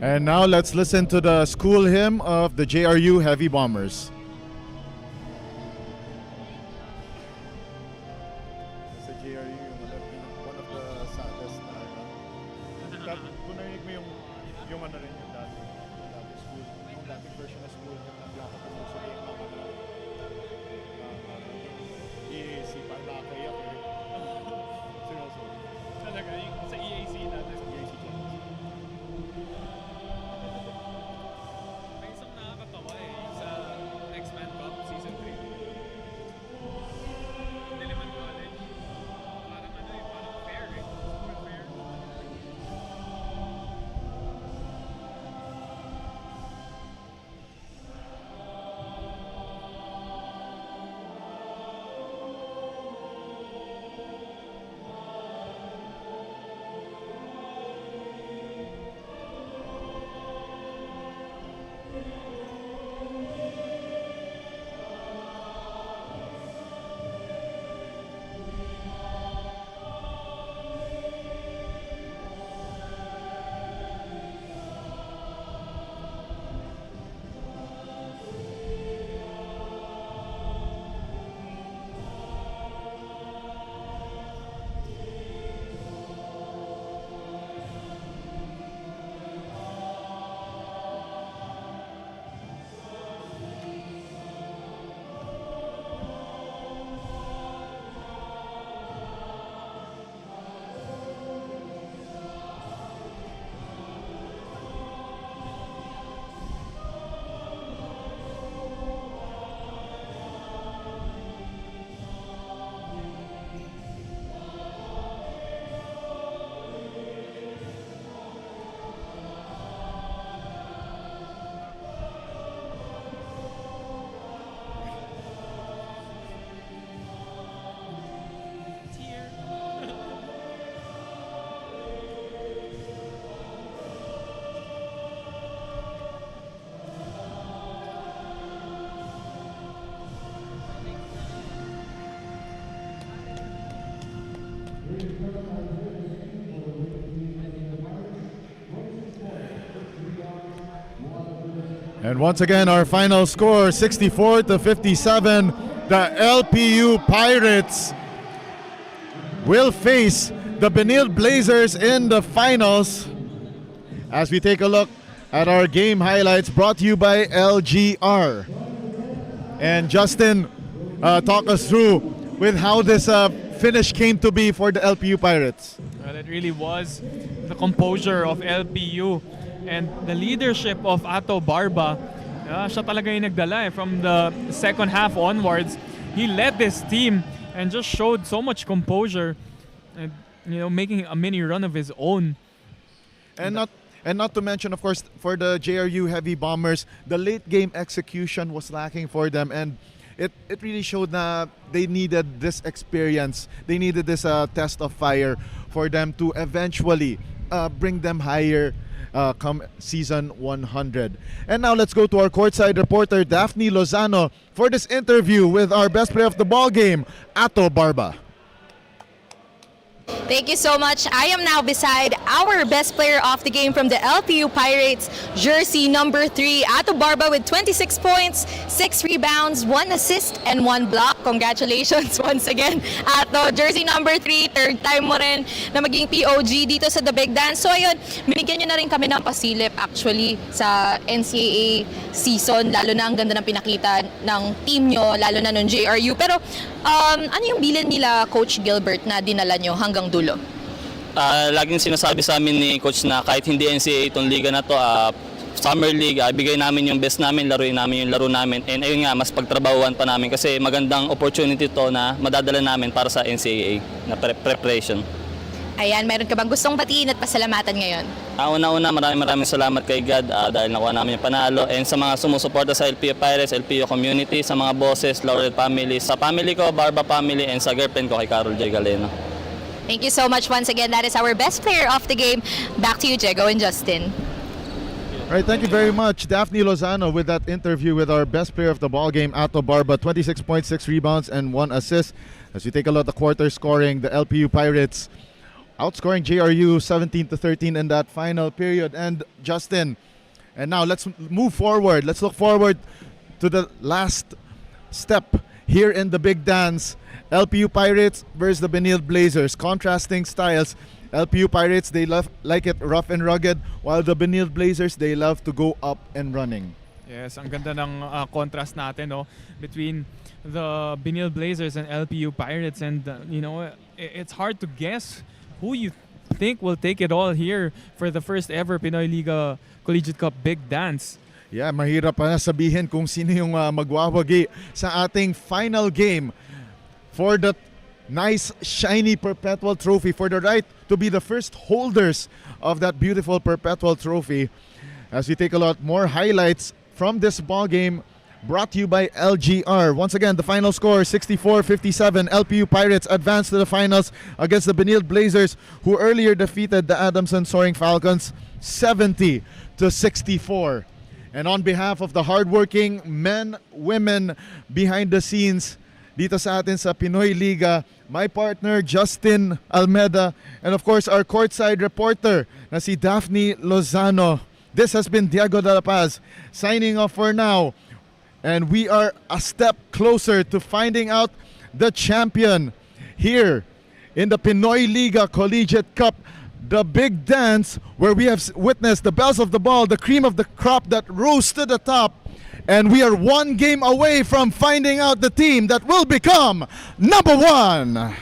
And now let's listen to the school hymn of the JRU Heavy Bombers. Sa JRU, one of the saddest na kung narinig mo yung ano rin yung dati school, yung dating version ng school hymn ng Black at Puso EAC, parang nakakayak eh. Seryoso. Talaga, yung sa EAC natin. Sa EAC channels. May isang nakakatawa eh, sa Next Man Cup Season 3. Diliman College. Parang ano eh, parang fair eh. Super fair. And once again, our final score, 64-57. The LPU Pirates will face the Benil Blazers in the finals. As we take a look at our game highlights brought to you by LGR. And Justin, talk us through with how this finish came to be for the LPU Pirates. Well, it really was the composure of LPU and the leadership of Ato Barba. Siya talaga yung nagdala from the second half onwards. He led this team and just showed so much composure and making a mini run of his own. And not to mention, of course, for the JRU Heavy Bombers, the late game execution was lacking for them, and it really showed that they needed this experience. They needed this test of fire for them to eventually bring them higher come season 100. And now let's go to our courtside reporter, Daphne Lozano, for this interview with our best player of the ball game, Ato Barba. Thank you so much. I am now beside our best player of the game from the LPU Pirates, jersey number 3, Ato Barba, with 26 points, 6 rebounds, 1 assist, and 1 block. Congratulations once again, Ato. Jersey number 3, third time mo rin na maging POG dito sa The Big Dance. So ayun, binigyan nyo na rin kami ng pasilip actually sa NCAA season, lalo na ang ganda ng pinakita ng team nyo, lalo na nung JRU. Pero ano yung bilin nila, Coach Gilbert, na dinala nyo hanggang dulo? Laging sinasabi sa amin ni Coach na kahit hindi NCAA itong liga na to, Summer League, bigay namin yung best namin, laruin namin yung laro namin. And ayun nga, mas pagtrabahuan pa namin kasi magandang opportunity to na madadala namin para sa NCAA na preparation. Ayan, meron ka bang gustong batiin at pasalamatan ngayon? Una-una, maraming salamat kay God dahil nakuha namin yung panalo. And sa mga sumusuporta sa LPU Pirates, LPU community, sa mga bosses, Laurel family, sa family ko, Barba family, and sa girlfriend ko kay Carol J. Galeno. Thank you so much once again. That is our best player of the game. Back to you, Jego and Justin. All right, thank you very much, Daphne Lozano, with that interview with our best player of the ball game, Ato Barba, 26.6 rebounds and 1 assist. As we take a look at the quarter scoring, the LPU Pirates outscoring JRU 17-13 in that final period. And Justin, and now let's move forward. Let's look forward to the last step here in the big dance. LPU Pirates versus the Benilde Blazers. Contrasting styles. LPU Pirates, they like it rough and rugged, while the Benilde Blazers, they love to go up and running. Yes, ang ganda ng contrast natin, no, between the Benilde Blazers and LPU Pirates, and it's hard to guess who you think will take it all here for the first ever Pinoy Liga Collegiate Cup Big Dance. Yeah, mahirap pa na sabihin kung sino yung magwawagi sa ating final game for the nice, shiny perpetual trophy, for the right to be the first holders of that beautiful perpetual trophy. As we take a lot more highlights from this ball game, brought to you by LGR. Once again, the final score 64-57. LPU Pirates advance to the finals against the Benilde Blazers, who earlier defeated the Adamson Soaring Falcons 70-64. And on behalf of the hardworking men, women behind the scenes dito sa atin sa Pinoy Liga, my partner Justin Almeda, and of course our courtside reporter na si Daphne Lozano. This has been Diego de la Paz signing off for now. And we are a step closer to finding out the champion here in the Pinoy Liga Collegiate Cup, the big dance where we have witnessed the bells of the ball, the cream of the crop that rose to the top. And we are one game away from finding out the team that will become number one.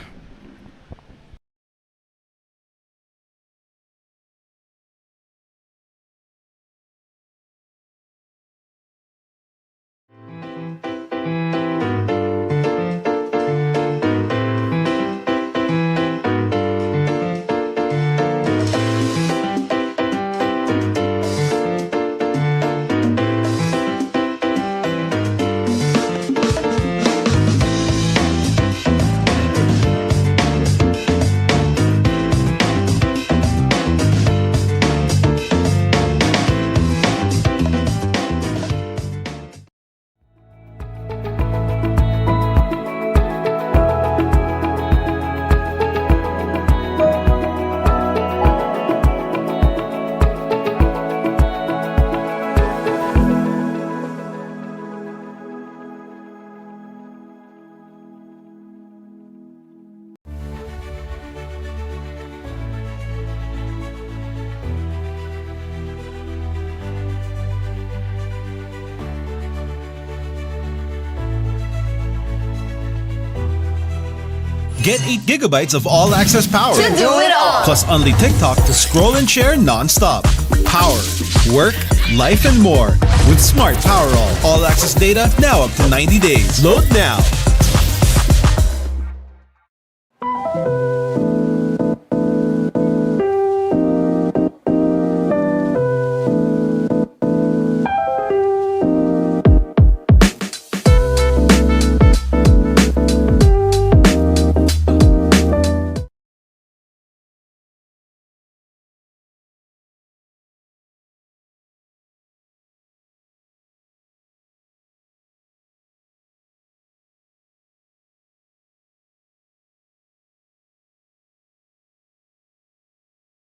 Get 8 gigabytes of all-access power. To do it all. Plus only TikTok to scroll and share non-stop. Power, work, life, and more with Smart Power All. All-access data now up to 90 days. Load now.